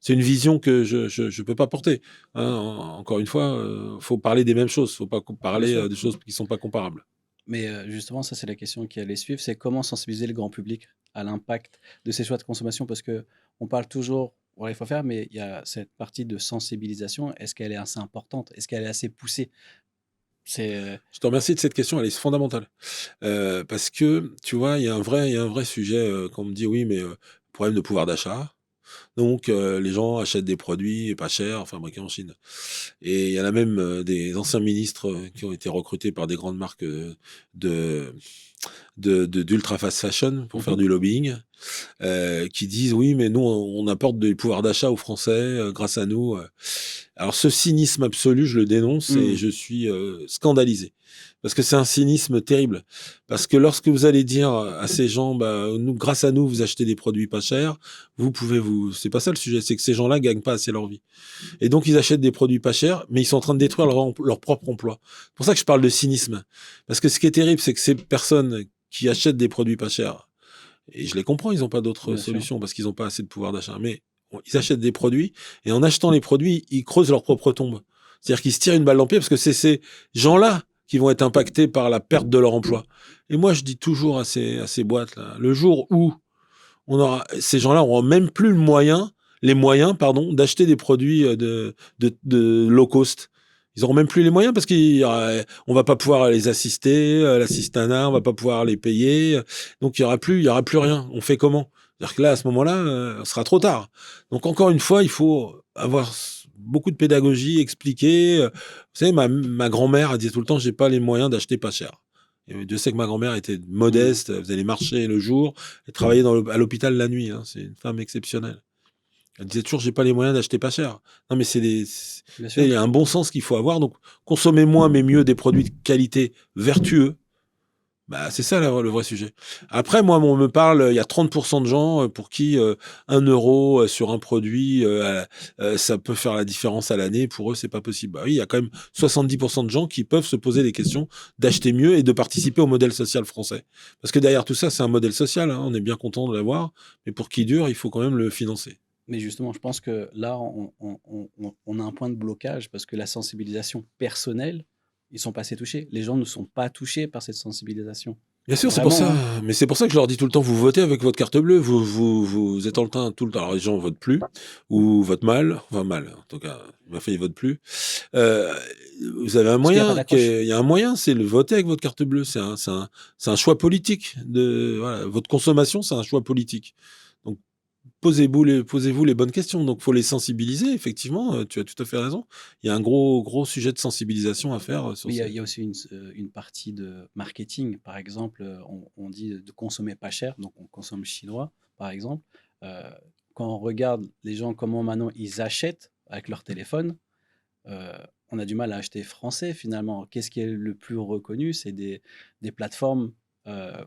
Speaker 2: une vision que je peux pas porter. Hein. Encore une fois, faut parler des mêmes choses. Faut pas parler des choses qui sont pas comparables.
Speaker 3: Mais justement, ça, c'est la question qui allait suivre. C'est comment sensibiliser le grand public à l'impact de ces choix de consommation, parce que on parle toujours, voilà, il faut faire, mais il y a cette partie de sensibilisation. Est-ce qu'elle est assez importante ? Est-ce qu'elle est assez poussée ?
Speaker 2: Je te remercie de cette question, elle est fondamentale. Parce que, tu vois, il y a un vrai sujet quand on me dit, oui, mais problème de pouvoir d'achat. Donc, les gens achètent des produits pas chers, fabriqués en Chine. Et il y en a même des anciens ministres qui ont été recrutés par des grandes marques d'ultra fast fashion pour faire du lobbying, qui disent, oui, mais nous, on apporte du pouvoir d'achat aux Français grâce à nous. Alors, ce cynisme absolu, je le dénonce et je suis scandalisé. Parce que c'est un cynisme terrible. Parce que lorsque vous allez dire à ces gens, grâce à nous, vous achetez des produits pas chers, c'est pas ça le sujet, c'est que ces gens-là gagnent pas assez leur vie. Et donc, ils achètent des produits pas chers, mais ils sont en train de détruire leur propre emploi. C'est pour ça que je parle de cynisme. Parce que ce qui est terrible, c'est que ces personnes qui achètent des produits pas chers, et je les comprends, ils n'ont pas d'autres solutions parce qu'ils n'ont pas assez de pouvoir d'achat, mais ils achètent des produits, et en achetant les produits, ils creusent leur propre tombe. C'est-à-dire qu'ils se tirent une balle dans le pied parce que c'est ces gens-là qui vont être impactés par la perte de leur emploi. Et moi, je dis toujours à ces boîtes-là, le jour où ces gens-là n'auront même plus les moyens, d'acheter des produits de low cost. Ils n'auront même plus les moyens parce qu'on va pas pouvoir les assister, l'assistanat, on va pas pouvoir les payer. Donc, il y aura plus rien. On fait comment? C'est-à-dire que là, à ce moment-là, ce sera trop tard. Donc, encore une fois, il faut avoir beaucoup de pédagogie, expliquer. Vous savez, ma grand-mère a dit tout le temps, j'ai pas les moyens d'acheter pas cher. Et Dieu sait que ma grand-mère était modeste, elle faisait les marchés le jour, elle travaillait à l'hôpital la nuit. Hein. C'est une femme exceptionnelle. Elle disait toujours, j'ai pas les moyens d'acheter pas cher. Non, mais il y a un bon sens qu'il faut avoir. Donc, consommer moins mais mieux des produits de qualité vertueux. Bah, c'est ça le vrai sujet. Après, moi, on me parle, il y a 30% de gens pour qui 1 euro sur un produit, ça peut faire la différence à l'année. Pour eux, c'est pas possible. Bah oui, il y a quand même 70% de gens qui peuvent se poser des questions d'acheter mieux et de participer au modèle social français. Parce que derrière tout ça, c'est un modèle social. Hein, on est bien content de l'avoir, mais pour qu'il dure, il faut quand même le financer.
Speaker 3: Mais justement, je pense que là, on a un point de blocage parce que la sensibilisation personnelle, ils sont pas assez touchés. Les gens ne sont pas touchés par cette sensibilisation.
Speaker 2: Bien sûr, c'est pour
Speaker 3: Vraiment,
Speaker 2: ça.
Speaker 3: hein.
Speaker 2: Mais c'est pour ça que je leur dis tout le temps, vous votez avec votre carte bleue. Vous êtes tout le temps. Alors les gens votent plus ou votent mal. Enfin mal. En tout cas, il m'a fait ils votent plus. Vous avez un
Speaker 3: Parce qu'il n'y a pas
Speaker 2: moyen.
Speaker 3: d'accroche.
Speaker 2: Il y a un moyen, c'est le voter avec votre carte bleue. C'est un choix politique. Voilà, votre consommation, c'est un choix politique. Donc posez-vous les bonnes questions. Donc faut les sensibiliser. Effectivement, tu as tout à fait raison. Il y a un gros sujet de sensibilisation à faire sur
Speaker 3: Mais il
Speaker 2: ces.
Speaker 3: y a aussi une partie de marketing. Par exemple, on dit de consommer pas cher, donc on consomme chinois, par exemple. Euh, Quand on regarde les gens, comment maintenant ils achètent avec leur téléphone, euh, on a du mal à acheter français finalement. Qu'est-ce qui est le plus reconnu? C'est des plateformes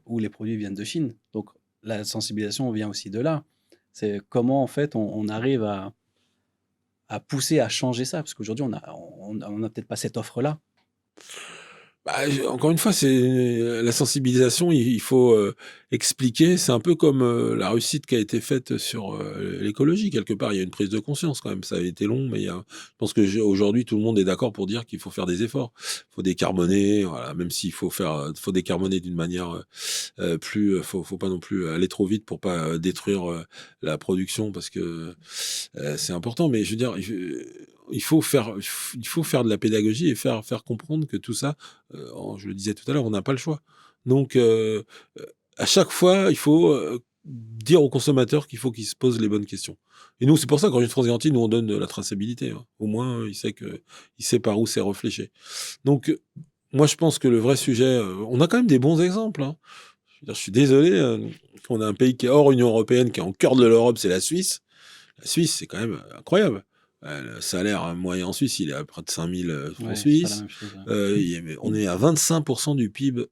Speaker 3: où les produits viennent de Chine. Donc la sensibilisation vient aussi de là. C'est comment en fait on arrive à pousser à changer ça, parce qu'aujourd'hui on a peut-être pas cette offre-là.
Speaker 2: Bah, encore une fois, c'est la sensibilisation. Il faut expliquer. C'est un peu comme la réussite qui a été faite sur l'écologie. Quelque part, il y a une prise de conscience quand même. Ça a été long, mais je pense que aujourd'hui, tout le monde est d'accord pour dire qu'il faut faire des efforts. Il faut décarboner, voilà. Même s'il faut décarboner d'une manière faut pas non plus aller trop vite pour pas détruire la production parce que c'est important. Mais je veux dire, il faut faire de la pédagogie et faire comprendre que tout ça, je le disais tout à l'heure, on n'a pas le choix. Donc, à chaque fois, il faut dire aux consommateurs qu'il faut qu'ils se posent les bonnes questions. Et nous, c'est pour ça qu'Origine France Garantie, nous, on donne de la traçabilité. Hein. Au moins, il sait par où c'est réfléchi. Donc, moi, je pense que le vrai sujet, on a quand même des bons exemples. Hein. Je suis désolé, on a un pays qui est hors Union européenne, qui est en cœur de l'Europe, c'est la Suisse. La Suisse, c'est quand même incroyable. Le salaire moyen en Suisse, il est à près de 5 000 francs
Speaker 3: Ouais, c'est pas la
Speaker 2: suisses.
Speaker 3: même chose. Ouais.
Speaker 2: On est à 25% du PIB,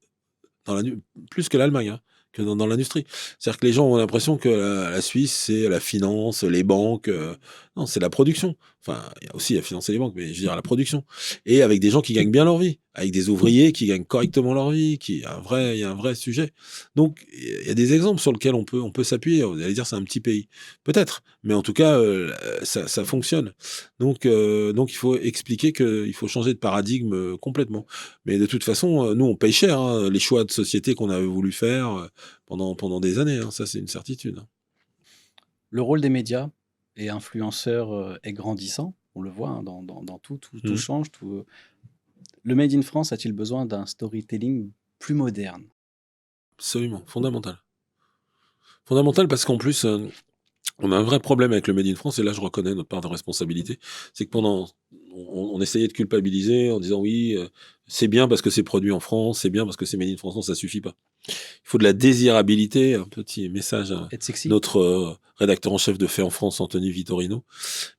Speaker 2: plus que l'Allemagne, hein, que dans l'industrie. C'est-à-dire que les gens ont l'impression que la Suisse, c'est la finance, les banques. Non, c'est la production. Enfin, il y a aussi la finance et les banques, mais je veux dire la production. Et avec des gens qui gagnent bien leur vie, avec des ouvriers qui gagnent correctement leur vie, il y a un vrai sujet. Donc, il y a des exemples sur lesquels on peut s'appuyer. Vous allez dire, c'est un petit pays. Peut-être. Mais en tout cas, ça fonctionne. Donc, il faut expliquer qu'il faut changer de paradigme complètement. Mais de toute façon, nous, on paye cher hein, les choix de société qu'on avait voulu faire pendant des années. Hein, ça, c'est une certitude.
Speaker 3: Le rôle des médias et influenceurs est grandissant. On le voit hein, dans tout change. Le Made in France a-t-il besoin d'un storytelling plus moderne?
Speaker 2: Absolument, fondamental. Fondamental parce qu'en plus, on a un vrai problème avec le Made in France, et là je reconnais notre part de responsabilité, c'est que on essayait de culpabiliser en disant oui, c'est bien parce que c'est produit en France, c'est bien parce que c'est Made in France, non, ça suffit pas. Il faut de la désirabilité, un petit message à
Speaker 3: Être sexy?
Speaker 2: notre rédacteur en chef de Fait en France, Anthony Vittorino,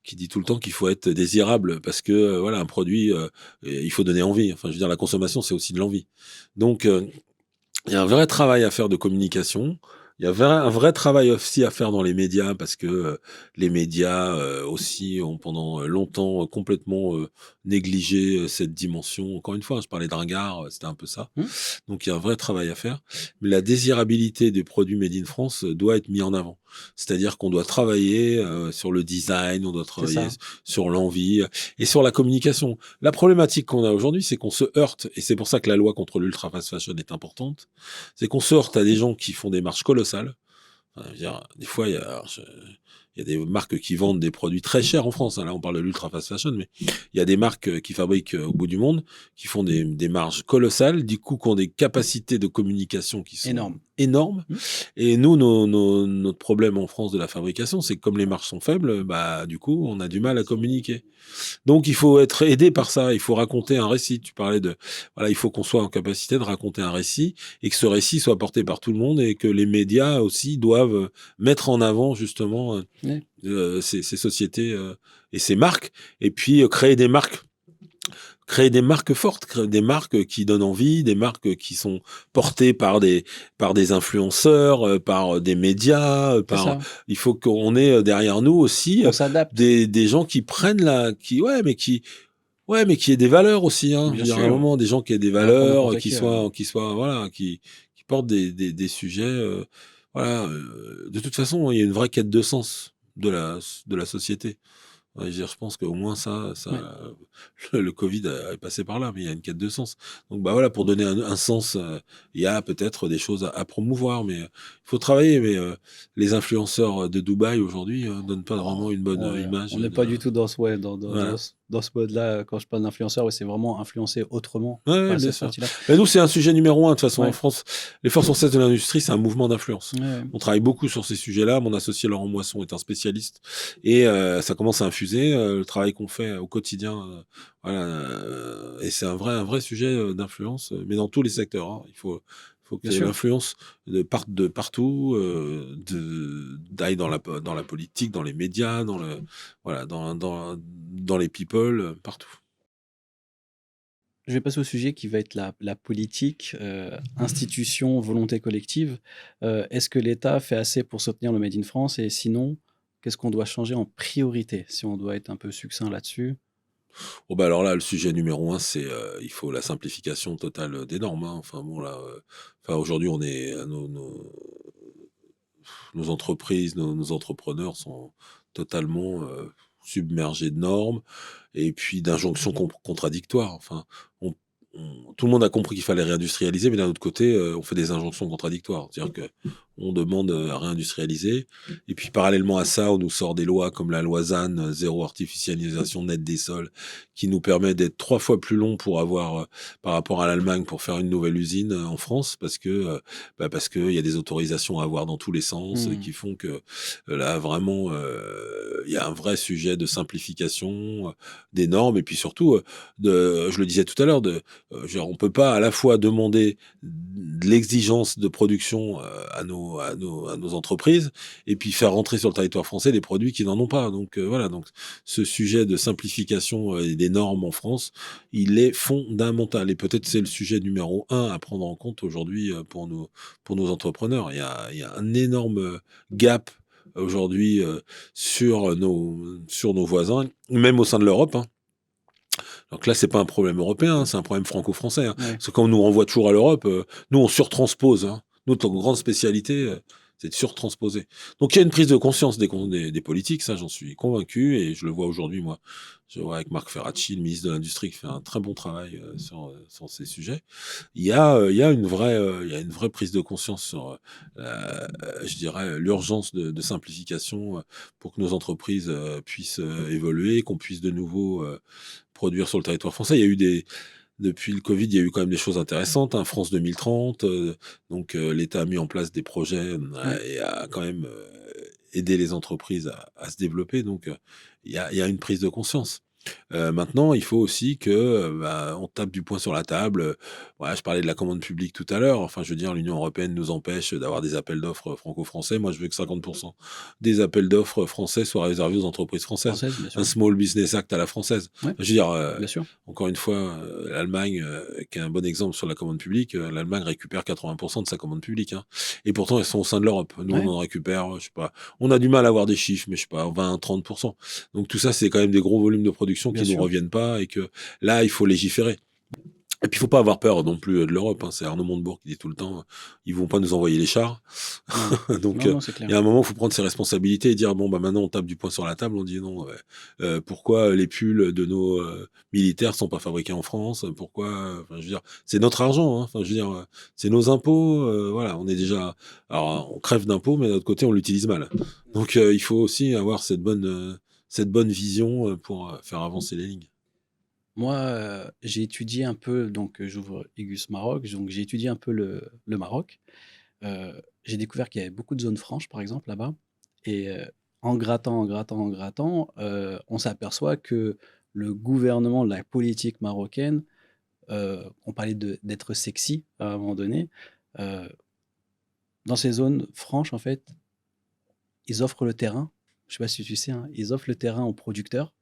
Speaker 2: qui dit tout le temps qu'il faut être désirable parce que voilà, un produit, il faut donner envie. Enfin, je veux dire, la consommation, c'est aussi de l'envie. Donc, il y a un vrai travail à faire de communication. Il y a un vrai travail aussi à faire dans les médias parce que les médias aussi ont pendant longtemps complètement négligé cette dimension. Encore une fois, je parlais de ringard, c'était un peu ça. Donc il y a un vrai travail à faire. Mais la désirabilité des produits Made in France doit être mise en avant. C'est-à-dire qu'on doit travailler sur le design, on doit
Speaker 3: C'est
Speaker 2: travailler
Speaker 3: ça.
Speaker 2: sur l'envie et sur la communication. La problématique qu'on a aujourd'hui, c'est qu'on se heurte, et c'est pour ça que la loi contre l'ultra fast fashion est importante, c'est qu'on se heurte à des gens qui font des marges colossales. Enfin, je veux dire, des fois, il y a des marques qui vendent des produits très chers en France. Hein. Là, on parle de l'ultra fast fashion, mais il y a des marques qui fabriquent au bout du monde, qui font des marges colossales, du coup, qui ont des capacités de communication qui sont
Speaker 3: Énorme.
Speaker 2: énormes.
Speaker 3: Mmh.
Speaker 2: Et nous, notre problème en France de la fabrication, c'est que comme les marges sont faibles, bah, du coup, on a du mal à communiquer. Donc, il faut être aidé par ça. Il faut raconter un récit. Tu parlais de, voilà, il faut qu'on soit en capacité de raconter un récit et que ce récit soit porté par tout le monde et que les médias aussi doivent mettre en avant justement
Speaker 3: Ouais.
Speaker 2: ces sociétés et ces marques, et puis créer des marques fortes, créer des marques qui donnent envie, des marques qui sont portées par des influenceurs, par des médias,
Speaker 3: C'est ça.
Speaker 2: il faut qu'on ait derrière nous aussi
Speaker 3: On s'adapte.
Speaker 2: des gens qui prennent mais qui aient des valeurs aussi, hein. Je
Speaker 3: Bien
Speaker 2: veux dire, à un
Speaker 3: sûr.
Speaker 2: moment, des gens qui aient des
Speaker 3: Pas pour
Speaker 2: valeurs,
Speaker 3: n'importe qui,
Speaker 2: voilà, qui portent des sujets, voilà. De toute façon, il y a une vraie quête de sens de la société. Ouais, je veux dire, je pense qu'au moins
Speaker 3: Ouais.
Speaker 2: le Covid est passé par là, mais il y a une quête de sens. Donc, bah voilà, pour donner un sens, il y a peut-être des choses à promouvoir, mais il faut travailler. Mais les influenceurs de Dubaï aujourd'hui donnent pas vraiment une bonne
Speaker 3: Ouais,
Speaker 2: image
Speaker 3: on n'est
Speaker 2: de
Speaker 3: pas
Speaker 2: la.
Speaker 3: du tout dans ce ouais,
Speaker 2: Voilà.
Speaker 3: dans ce mode-là, quand je parle d'influenceur, ouais, c'est vraiment influencer autrement,
Speaker 2: Ouais,
Speaker 3: pas
Speaker 2: ouais, bien
Speaker 3: cette
Speaker 2: sûr.
Speaker 3: partie-là.
Speaker 2: Mais nous, c'est un sujet numéro 1, de toute façon, en
Speaker 3: Ouais.
Speaker 2: France. Les forces françaises de l'industrie, c'est un mouvement d'influence.
Speaker 3: Ouais, ouais.
Speaker 2: On travaille beaucoup sur ces sujets-là. Mon associé Laurent Moisson est un spécialiste et ça commence à infuser le travail qu'on fait au quotidien. Voilà, et c'est un vrai sujet d'influence, mais dans tous les secteurs. Hein. Il faut
Speaker 3: Bien
Speaker 2: qu'il y ait
Speaker 3: sûr.
Speaker 2: l'influence de partout, d'aille dans la politique, dans les médias, voilà, dans les people, partout.
Speaker 3: Je vais passer au sujet qui va être la politique, institutions, volonté collective. Est-ce que l'État fait assez pour soutenir le Made in France et sinon, qu'est-ce qu'on doit changer en priorité? Si on doit être un peu succinct là-dessus.
Speaker 2: Bon, bah, alors là, le sujet numéro 1, c'est, il faut la simplification totale des normes, hein. Enfin bon là, enfin aujourd'hui on est nos entreprises, nos entrepreneurs sont totalement, submergés de normes et puis d'injonctions contradictoires. Enfin, on tout le monde a compris qu'il fallait réindustrialiser, mais d'un autre côté, on fait des injonctions contradictoires. C'est-à-dire qu'on demande, à réindustrialiser et puis parallèlement à ça, on nous sort des lois comme la loi ZAN, zéro artificialisation nette des sols, qui nous permet d'être 3 fois plus long pour avoir, par rapport à l'Allemagne, pour faire une nouvelle usine, en France parce qu'il y a des autorisations à avoir dans tous les sens,
Speaker 3: Mmh.
Speaker 2: qui font que, là vraiment, il y a un vrai sujet de simplification, des normes et puis surtout, je le disais tout à l'heure, genre on peut pas à la fois demander de l'exigence de production, à nos entreprises et puis faire rentrer sur le territoire français des produits qui n'en ont pas. Donc voilà, donc ce sujet de simplification, et des normes en France, il est fondamental et peut-être c'est le sujet numéro 1 à prendre en compte aujourd'hui, pour nos entrepreneurs. Il y a un énorme gap aujourd'hui, sur nos voisins, même au sein de l'Europe, hein. Donc là, c'est pas un problème européen, hein, c'est un problème franco-français, hein.
Speaker 3: Ouais.
Speaker 2: Parce que quand on nous renvoie toujours à l'Europe, nous, on surtranspose, hein. Notre grande spécialité, c'est de surtransposer. Donc il y a une prise de conscience des politiques, ça, j'en suis convaincu, et je le vois aujourd'hui, moi. Je vois avec Marc Ferracci, le ministre de l'Industrie, qui fait un très bon travail sur ces sujets. Il y a il y a une vraie prise de conscience sur, je dirais, l'urgence de simplification pour que nos entreprises puissent évoluer, qu'on puisse de nouveau produire sur le territoire français. Depuis le Covid, il y a eu quand même des choses intéressantes, hein. France 2030, donc l'État a mis en place des projets
Speaker 3: Ouais.
Speaker 2: et a quand même aidé les entreprises à se développer. Donc il y a une prise de conscience. Maintenant, il faut aussi que, bah, on tape du poing sur la table, voilà, je parlais de la commande publique tout à l'heure. Enfin, je veux dire, l'Union européenne nous empêche d'avoir des appels d'offres franco-français. Moi, je veux que 50 des appels d'offres français soient réservés aux entreprises françaises.
Speaker 3: Française, bien
Speaker 2: Un
Speaker 3: sûr.
Speaker 2: Small Business Act à la française.
Speaker 3: Ouais,
Speaker 2: Je veux dire,
Speaker 3: bien sûr.
Speaker 2: encore une fois, l'Allemagne, qui est un bon exemple sur la commande publique, l'Allemagne récupère 80 de sa commande publique, hein, et pourtant, elles sont au sein de l'Europe. Nous,
Speaker 3: Ouais.
Speaker 2: on en récupère, je sais pas, on a du mal à avoir des chiffres, mais je sais pas, 20-30. Donc tout ça, c'est quand même des gros volumes de production
Speaker 3: Bien
Speaker 2: qui nous
Speaker 3: sûr.
Speaker 2: reviennent pas et que là, il faut légiférer. Et puis, il faut pas avoir peur non plus de l'Europe. Hein. C'est Arnaud Montebourg qui dit tout le temps, ils vont pas nous envoyer les chars.
Speaker 3: Non,
Speaker 2: Donc,
Speaker 3: non, non, c'est
Speaker 2: il
Speaker 3: clair.
Speaker 2: y a un moment, il faut prendre ses responsabilités et dire, bon, bah maintenant, on tape du poing sur la table, on dit non. Ouais. Pourquoi les pulls de nos militaires sont pas fabriqués en France? Pourquoi enfin, je veux dire, c'est notre argent. Hein. Enfin, je veux dire, c'est nos impôts. Voilà, on est déjà... Alors, on crève d'impôts, mais d'un autre côté, on l'utilise mal. Donc, il faut aussi avoir cette bonne vision pour faire avancer les lignes.
Speaker 3: Moi, j'ai étudié un peu, donc j'ouvre Igus Maroc, donc j'ai étudié un peu le Maroc. J'ai découvert qu'il y avait beaucoup de zones franches, par exemple, là-bas. Et en grattant, on s'aperçoit que le gouvernement, la politique marocaine, on parlait d'être sexy à un moment donné. euh, dans ces zones franches, en fait, ils offrent le terrain. Je sais pas si tu sais, hein, ils offrent le terrain aux producteurs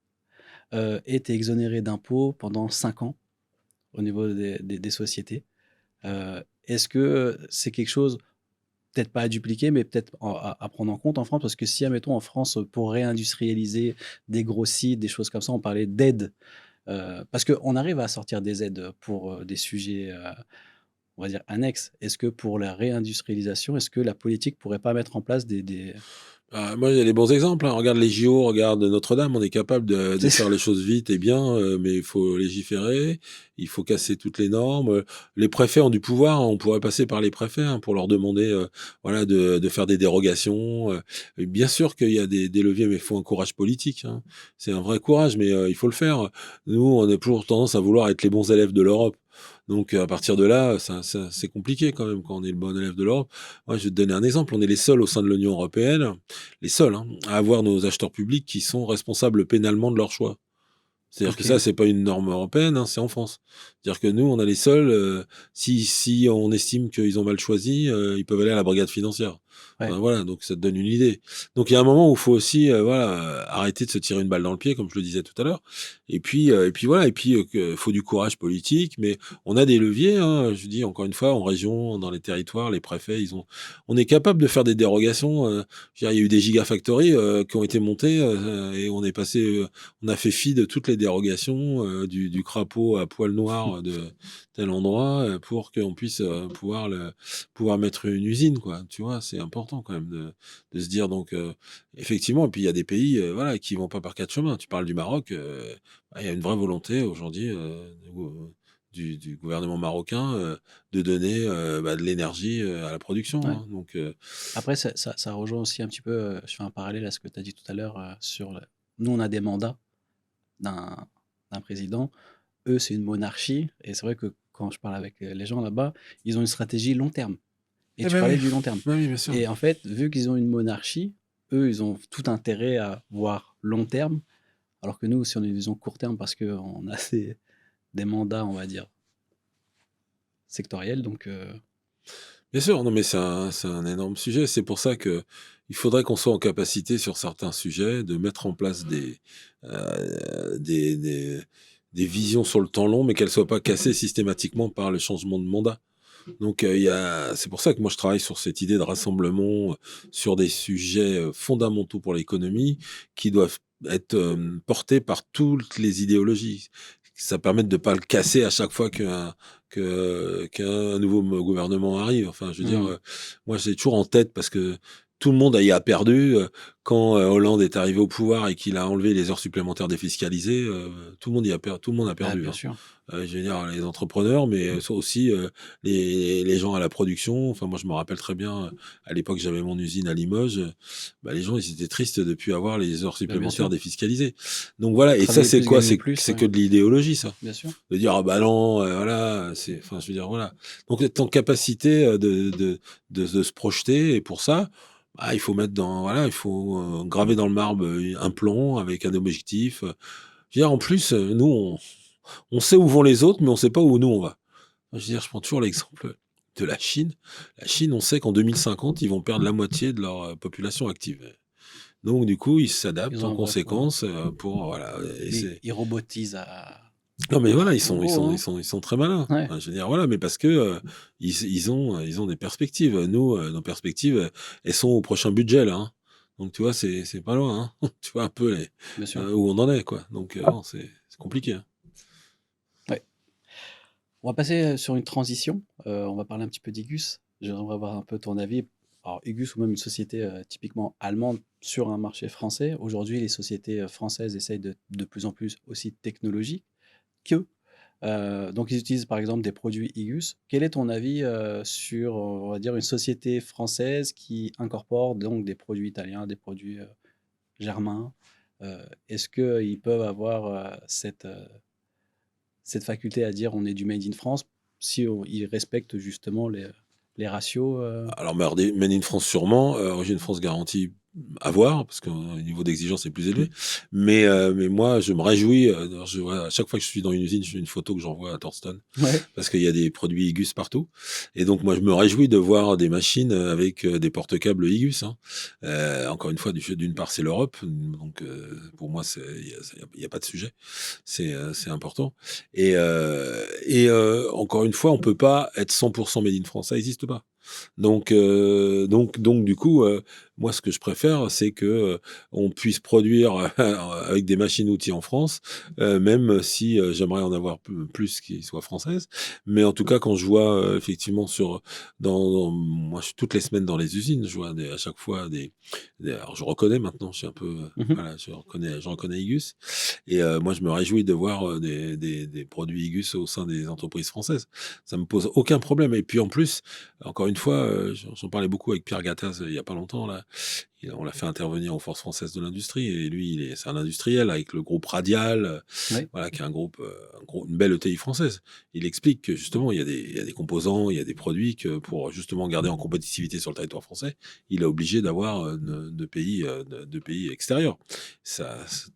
Speaker 3: et tu es exonéré d'impôts pendant 5 ans au niveau des sociétés. Est-ce que c'est quelque chose, peut-être pas à dupliquer, mais peut-être à prendre en compte en France? Parce que si, admettons, en France, pour réindustrialiser des gros sites, des choses comme ça, on parlait d'aides, parce qu'on arrive à sortir des aides pour des sujets, on va dire, annexes. Est-ce que pour la réindustrialisation, est-ce que la politique pourrait pas mettre en place des...
Speaker 2: Moi, il y a des bons exemples. Hein. Regarde les JO, regarde Notre-Dame. On est capable de
Speaker 3: C'est ça.
Speaker 2: faire les choses vite et bien, mais il faut légiférer, il faut casser toutes les normes. Les préfets ont du pouvoir. Hein. On pourrait passer par les préfets hein, pour leur demander, voilà, de faire des dérogations. Et bien sûr qu'il y a des leviers, mais il faut un courage politique. Hein. C'est un vrai courage, mais il faut le faire. Nous, on a toujours tendance à vouloir être les bons élèves de l'Europe. Donc, à partir de là, c'est compliqué quand même quand on est le bon élève de l'Europe. Moi, je vais te donner un exemple. On est les seuls au sein de l'Union européenne les seuls hein, à avoir nos acheteurs publics qui sont responsables pénalement de leur choix. C'est-à-dire que
Speaker 3: Ok,
Speaker 2: ça, c'est pas une norme européenne, hein, c'est en France. C'est-à-dire que nous, on a les seuls, si on estime qu'ils ont mal choisi, ils peuvent aller à la brigade financière.
Speaker 3: ouais.
Speaker 2: Enfin, voilà, donc ça te donne une idée. Donc il y a un moment où il faut aussi voilà, arrêter de se tirer une balle dans le pied, comme je le disais tout à l'heure. Et puis voilà, et puis faut du courage politique, mais on a des leviers. Hein, je dis encore une fois, en région, dans les territoires, les préfets, on est capable de faire des dérogations. Je veux dire, il y a eu des gigafactories qui ont été montées et on est passé on a fait fi de toutes les dérogations du crapaud à poil noir de tel endroit pour qu'on puisse pouvoir mettre une usine, quoi. Tu vois, c'est important quand même de se dire donc effectivement. Et puis il y a des pays voilà qui vont pas par quatre chemins. Tu parles du Maroc, il y a une vraie volonté aujourd'hui du gouvernement marocain de donner de l'énergie à la production.
Speaker 3: Ouais.
Speaker 2: Hein. Donc
Speaker 3: Après, ça rejoint aussi un petit peu, je fais un parallèle à ce que tu as dit tout à l'heure sur... Nous, on a des mandats d'un président. Eux, c'est une monarchie. Et c'est vrai que quand je parle avec les gens là-bas, ils ont une stratégie long terme. Et
Speaker 2: eh
Speaker 3: tu
Speaker 2: ben
Speaker 3: parlais
Speaker 2: oui,
Speaker 3: du long terme.
Speaker 2: ben oui, bien sûr.
Speaker 3: Et en fait, vu qu'ils ont une monarchie, eux, ils ont tout intérêt à voir long terme. Alors que nous, si on est vision court terme, parce qu'on a des mandats, on va dire, sectoriels. Donc,
Speaker 2: Bien sûr, non, mais c'est un énorme sujet. C'est pour ça que il faudrait qu'on soit en capacité sur certains sujets de mettre en place des, des, des visions sur le temps long, mais qu'elles soient pas cassées systématiquement par le changement de mandat. Donc, c'est pour ça que moi je travaille sur cette idée de rassemblement sur des sujets fondamentaux pour l'économie qui doivent être portés par toutes les idéologies. Ça permet de ne pas le casser à chaque fois qu'un nouveau gouvernement arrive. Enfin, je veux dire, moi j'ai toujours en tête parce que tout le monde y a perdu quand Hollande est arrivé au pouvoir et qu'il a enlevé les heures supplémentaires défiscalisées. Tout le monde tout le monde a
Speaker 3: bah,
Speaker 2: perdu.
Speaker 3: bien
Speaker 2: Hein.
Speaker 3: sûr.
Speaker 2: Je veux dire, les entrepreneurs, mais aussi les gens à la production. Enfin, moi, je me rappelle très bien, à l'époque, j'avais mon usine à Limoges. Les gens, ils étaient tristes de plus avoir les heures
Speaker 3: Bah, bien
Speaker 2: supplémentaires
Speaker 3: sûr.
Speaker 2: défiscalisées. Donc voilà, et ça,
Speaker 3: Travailler
Speaker 2: c'est
Speaker 3: plus,
Speaker 2: quoi?
Speaker 3: gagner plus,
Speaker 2: C'est
Speaker 3: ouais,
Speaker 2: que de l'idéologie, ça.
Speaker 3: bien sûr.
Speaker 2: De dire, ah bah non, voilà, enfin, je veux dire, voilà. Donc, être en capacité de se projeter, et pour ça, il faut voilà, il faut graver dans le marbre un plan avec un objectif. Je veux dire, en plus, nous, on sait où vont les autres, mais on sait pas où nous on va. Je veux dire, je prends toujours l'exemple de la Chine. La Chine, on sait qu'en 2050, ils vont perdre la moitié de leur population active. Donc, du coup, ils s'adaptent
Speaker 3: Ils ont
Speaker 2: en
Speaker 3: un vrai plan.
Speaker 2: conséquence pour voilà. Et
Speaker 3: Mais ils robotisent
Speaker 2: non, mais voilà,
Speaker 3: à gogo, hein.
Speaker 2: ils sont très malins.
Speaker 3: Ouais,
Speaker 2: Enfin, je veux dire, voilà, mais parce que ils ont des perspectives. Nous, nos perspectives, elles sont au prochain budget là. Hein. Donc, tu vois, c'est pas loin. Hein. Tu vois un peu
Speaker 3: bien sûr.
Speaker 2: où on en est, quoi. Donc, bon, c'est compliqué. Hein.
Speaker 3: Ouais. On va passer sur une transition. On va parler un petit peu d'Igus. J'aimerais avoir un peu ton avis. Alors, Igus ou même une société typiquement allemande sur un marché français. Aujourd'hui, les sociétés françaises essayent de plus en plus aussi technologiques qu'eux. Donc, ils utilisent par exemple des produits Igus. Quel est ton avis sur, on va dire, une société française qui incorpore donc des produits italiens, des produits germains? Est-ce qu'ils peuvent avoir cette faculté à dire on est du Made in France si ils respectent justement les ratios?
Speaker 2: Alors, Made in France sûrement, Origine France garantie à voir, parce que le niveau d'exigence est plus élevé. Mais moi, je me réjouis. À chaque fois que je suis dans une usine, je fais une photo que j'envoie à Thorsten,
Speaker 3: Ouais,
Speaker 2: parce qu'il y a des produits Igus partout. Et donc, moi, je me réjouis de voir des machines avec des porte-câbles Igus. Hein. Encore une fois, d'une part, c'est l'Europe. Donc, pour moi, il y a pas de sujet. C'est important. Encore une fois, on peut pas être 100% Made in France. Ça n'existe pas. Donc, du coup, moi, ce que je préfère, c'est que on puisse produire avec des machines-outils en France, même si j'aimerais en avoir plus qui soient françaises. Mais en tout cas, quand je vois effectivement moi, je suis toutes les semaines dans les usines, je vois à chaque fois alors, je reconnais maintenant, je suis un peu,
Speaker 3: mhm,
Speaker 2: voilà, je reconnais Igus. Et moi, je me réjouis de voir des produits Igus au sein des entreprises françaises. Ça me pose aucun problème. Et puis en plus, encore une fois, j'en parlais beaucoup avec Pierre Gattaz il y a pas longtemps là. On l'a fait intervenir aux Forces françaises de l'industrie et lui, c'est un industriel avec le groupe Radial,
Speaker 3: ouais,
Speaker 2: voilà, qui est une belle ETI française. Il explique que justement, il y a des composants, il y a des produits que pour justement garder en compétitivité sur le territoire français, il est obligé d'avoir de pays extérieurs.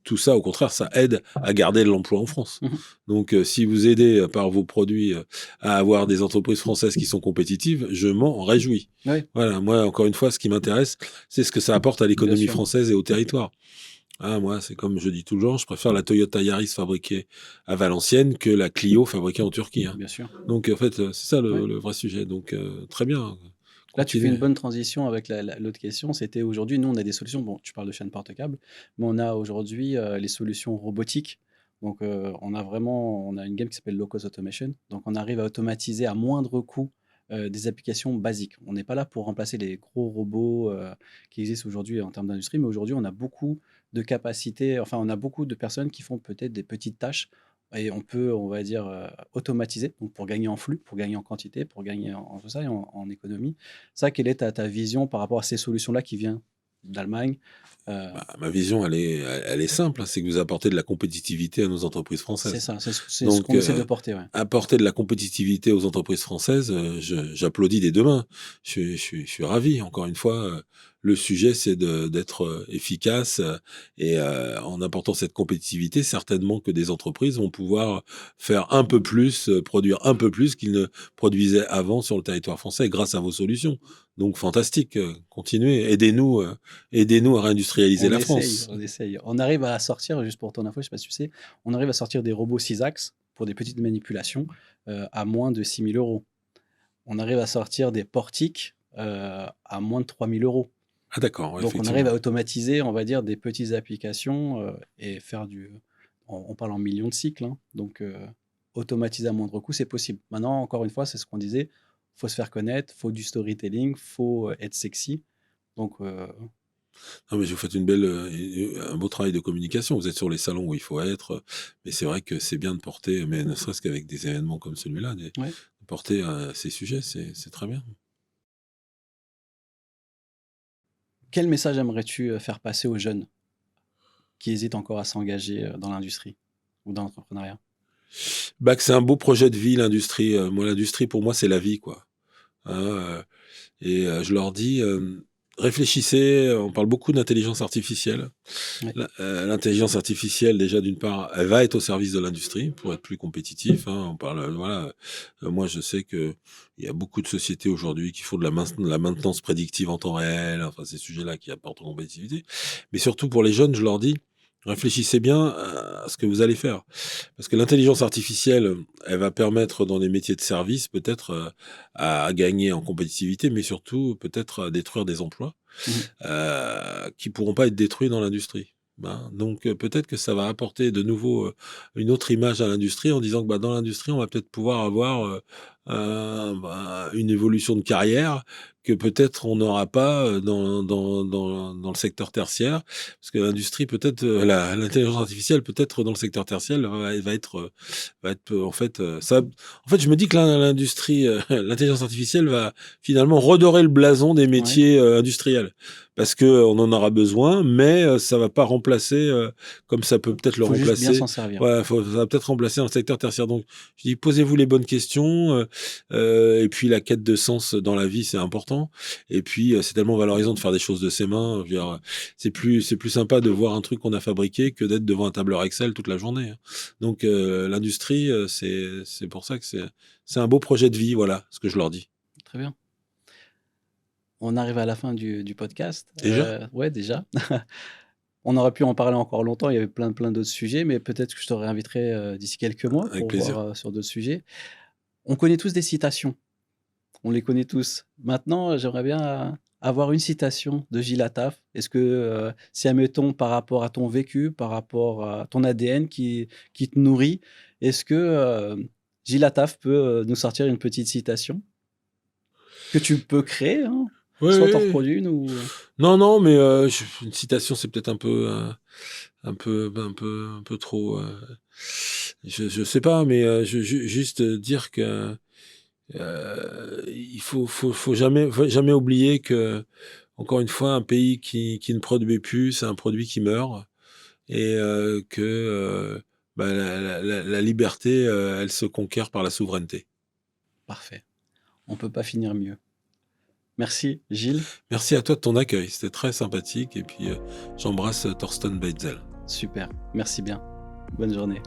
Speaker 2: Tout ça, au contraire, ça aide à garder l'emploi en France.
Speaker 3: mhm,
Speaker 2: Donc, si vous aidez par vos produits à avoir des entreprises françaises qui sont compétitives, je m'en réjouis.
Speaker 3: ouais,
Speaker 2: Voilà, moi, encore une fois, ce qui m'intéresse, c'est ce que ça apporte à
Speaker 3: bien
Speaker 2: l'économie
Speaker 3: sûr.
Speaker 2: française et au territoire. Ah, moi, c'est comme je dis toujours, je préfère la Toyota Yaris fabriquée à Valenciennes que la Clio fabriquée en Turquie. Hein.
Speaker 3: Bien sûr.
Speaker 2: Donc, en fait, c'est ça
Speaker 3: Ouais.
Speaker 2: le vrai sujet. Donc, très bien,
Speaker 3: Là, tu fais
Speaker 2: continuez.
Speaker 3: une bonne transition avec l'autre question. C'était aujourd'hui, nous, on a des solutions. Bon, tu parles de chaîne porte-câble, mais on a aujourd'hui les solutions robotiques. Donc, on a une gamme qui s'appelle Low Cost Automation. Donc, on arrive à automatiser à moindre coût des applications basiques. On n'est pas là pour remplacer les gros robots qui existent aujourd'hui en termes d'industrie, mais aujourd'hui, on a beaucoup de capacités, enfin, on a beaucoup de personnes qui font peut-être des petites tâches et on peut, on va dire, automatiser, donc pour gagner en flux, pour gagner en quantité, pour gagner en tout ça et en économie. Ça, quelle est ta vision par rapport à ces solutions-là qui viennent d'Allemagne? Euh,
Speaker 2: Bah, ma vision, elle est simple, hein, c'est que vous apportez de la compétitivité à nos entreprises
Speaker 3: c'est
Speaker 2: françaises.
Speaker 3: ça, c'est ce
Speaker 2: Donc,
Speaker 3: qu'on essaie de porter, ouais.
Speaker 2: apporter de la compétitivité aux entreprises françaises, j'applaudis des deux mains. Je suis ravi. Encore une fois, le sujet, c'est d'être efficace et en apportant cette compétitivité, certainement que des entreprises vont pouvoir faire un peu plus, produire un peu plus qu'ils ne produisaient avant sur le territoire français grâce à vos solutions. Donc, fantastique. Continuez. Aidez-nous à réindustrialiser
Speaker 3: On
Speaker 2: la
Speaker 3: essaye,
Speaker 2: France.
Speaker 3: on essaye. On arrive à sortir, juste pour ton info, je sais pas si tu sais, on arrive à sortir des robots 6 axes pour des petites manipulations à moins de 6 000 euros. On arrive à sortir des portiques à moins de 3 000 euros.
Speaker 2: Ah d'accord, ouais,
Speaker 3: Donc on arrive
Speaker 2: effectivement.
Speaker 3: à automatiser, on va dire, des petites applications et faire on parle en millions de cycles, hein. Donc automatiser à moindre coût, c'est possible. Maintenant, encore une fois, c'est ce qu'on disait, faut se faire connaître, faut du storytelling, faut être sexy. Donc
Speaker 2: Non, mais vous faites un beau travail de communication. Vous êtes sur les salons où il faut être, mais c'est vrai que c'est bien de porter, mais ne serait-ce qu'avec des événements comme celui-là,
Speaker 3: ouais.
Speaker 2: de porter ces sujets, c'est très bien.
Speaker 3: Quel message aimerais-tu faire passer aux jeunes qui hésitent encore à s'engager dans l'industrie ou dans l'entrepreneuriat?
Speaker 2: Bah, que c'est un beau projet de vie, l'industrie. Moi, l'industrie, pour moi, c'est la vie, quoi. Hein, je leur dis, réfléchissez, on parle beaucoup d'intelligence artificielle.
Speaker 3: Ouais.
Speaker 2: L'intelligence artificielle, déjà, d'une part, elle va être au service de l'industrie pour être plus compétitif. Hein. On parle, voilà. Moi, je sais que il y a beaucoup de sociétés aujourd'hui qui font de la maintenance prédictive en temps réel. Enfin, ces sujets-là qui apportent en compétitivité. Mais surtout pour les jeunes, je leur dis, réfléchissez bien à ce que vous allez faire. Parce que l'intelligence artificielle, elle va permettre dans les métiers de service peut-être à gagner en compétitivité, mais surtout peut-être à détruire des emplois
Speaker 3: Mhm.
Speaker 2: qui pourront pas être détruits dans l'industrie. Donc peut-être que ça va apporter de nouveau une autre image à l'industrie en disant que dans l'industrie, on va peut-être pouvoir avoir une évolution de carrière que peut-être on n'aura pas dans le secteur tertiaire. Parce que l'industrie, peut-être, l'intelligence artificielle, peut-être dans le secteur tertiaire, va être en fait, en fait, je me dis que l'industrie, l'intelligence artificielle va finalement redorer le blason des métiers industriels. Parce que on en aura besoin, mais ça va pas remplacer comme ça peut peut-être le
Speaker 3: Faut juste bien
Speaker 2: remplacer.
Speaker 3: s'en servir.
Speaker 2: Ouais, ça va peut-être remplacer dans le secteur tertiaire. Donc, je dis, posez-vous les bonnes questions. Et puis, la quête de sens dans la vie, c'est important. Et puis, c'est tellement valorisant de faire des choses de ses mains. Je veux dire, c'est plus sympa de voir un truc qu'on a fabriqué que d'être devant un tableur Excel toute la journée. Donc, l'industrie, c'est pour ça que c'est un beau projet de vie. Voilà ce que je leur dis.
Speaker 3: Très bien. On arrive à la fin du podcast.
Speaker 2: Déjà
Speaker 3: Ouais, déjà. On aurait pu en parler encore longtemps, il y avait plein d'autres sujets, mais peut-être que je te réinviterai d'ici quelques mois
Speaker 2: Avec
Speaker 3: pour
Speaker 2: plaisir.
Speaker 3: voir sur d'autres sujets. On connaît tous des citations, on les connaît tous. Maintenant, j'aimerais bien avoir une citation de Gilles Attaf. Est-ce que, si admettons par rapport à ton vécu, par rapport à ton ADN qui te nourrit, est-ce que, Gilles Attaf peut, nous sortir une petite citation? Que tu peux créer, hein?
Speaker 2: Oui,
Speaker 3: Soit
Speaker 2: oui,
Speaker 3: t'en
Speaker 2: oui.
Speaker 3: reproduis une ou
Speaker 2: Non, mais une citation, c'est peut-être un peu trop. Je sais pas, mais juste dire que il faut jamais oublier que, encore une fois, un pays qui ne produit plus, c'est un produit qui meurt, et que la liberté, elle se conquiert par la souveraineté.
Speaker 3: parfait. On peut pas finir mieux. Merci Gilles.
Speaker 2: Merci à toi de ton accueil, c'était très sympathique, et puis j'embrasse Thorsten Beitzel.
Speaker 3: Super, merci bien. Bonne journée.